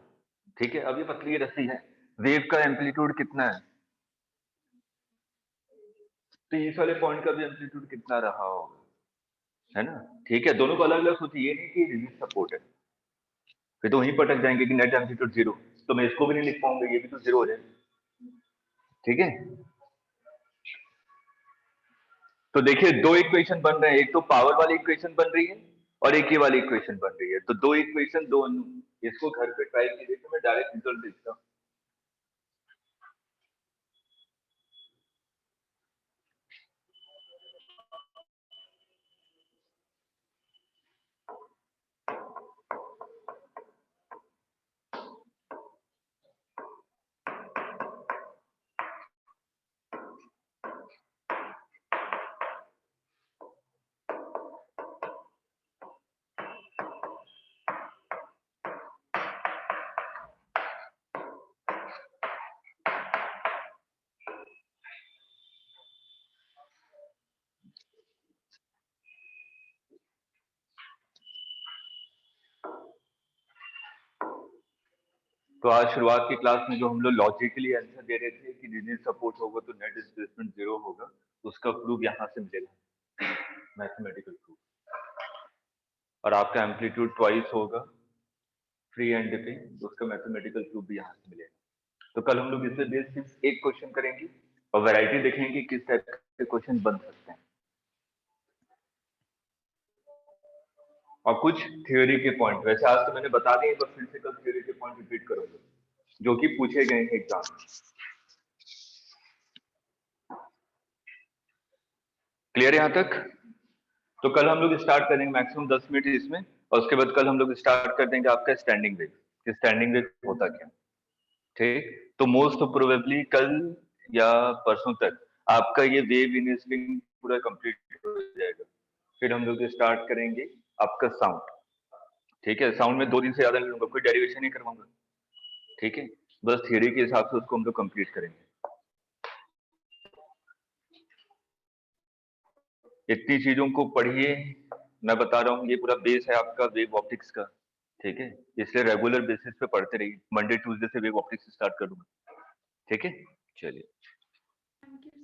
ठीक है। अब ये पतली रस्सी है, वेव का एम्पलीट्यूड कितना है, तो इस वाले पॉइंट का भी एम्पलीट्यूड कितना रहा होगा, है ना, ठीक है। दोनों को अलग अलग सोचिए, ये नहीं कि रिजिड सपोर्ट है, फिर तो वहीं पटक जाएंगे कि नेट एम्पलीट्यूड 0, तो मैं इसको भी नहीं लिख पाऊंगा, ये भी तो 0 हो जाएगा, ठीक है। तो देखिए दो इक्वेशन बन रहे हैं, एक तो पावर वाली इक्वेशन बन रही है और एक ये वाली इक्वेशन बन रही है, तो दो इक्वेशन दो अननोन, इसको घर पे ट्राई कीजिए, तो मैं डायरेक्ट रिजल्ट देखता हूँ। तो आज शुरुआत की क्लास में जो हम लोग लॉजिकली आंसर दे रहे थे कि रिजिड सपोर्ट होगा तो नेट डिस्प्लेसमेंट 0 होगा, उसका प्रूफ यहाँ से मिलेगा, मैथमेटिकल प्रूफ, और आपका एम्पलीट्यूड ट्वाइस होगा फ्री एंड पे, तो उसका मैथमेटिकल प्रूफ भी यहाँ से मिलेगा। तो कल हम लोग इससे बेस्ड सिर्फ एक क्वेश्चन करेंगे और वैरायटी देखेंगे किस टाइप के क्वेश्चन बन सकते हैं, और कुछ थ्योरी के पॉइंट, वैसे आज तो मैंने बता दिए, पर फिर से कल थ्योरी के पॉइंट रिपीट करूंगा जो कि पूछे गए हैं एग्जाम में। क्लियर यहाँ तक? तो कल हम लोग स्टार्ट करेंगे मैक्सिमम 10 मिनट इसमें, और उसके बाद कल हम लोग स्टार्ट कर देंगे आपका स्टैंडिंग वेव, कि स्टैंडिंग वेव होता क्या, ठीक। तो मोस्ट प्रोबेबली कल या परसों तक आपका ये वेव इनिशियलिंग पूरा कंप्लीट हो जाएगा। फिर हम लोग स्टार्ट करेंगे आपका साउंड, ठीक है। साउंड में 2 दिन से ज्यादा नहीं लूंगा, कोई डेरिवेशन नहीं करवाऊंगा, ठीक है, बस थियरी के हिसाब से उसको हम लोग कंप्लीट करेंगे। इतनी चीजों को पढ़िए, मैं बता रहा हूँ ये पूरा बेस है आपका वेव ऑप्टिक्स का, ठीक है। इसलिए रेगुलर बेसिस पे पढ़ते रहिए, मंडे ट्यूसडे से वेव ऑप्टिक्स स्टार्ट करूंगा, ठीक है। चलिए। Thank you sir.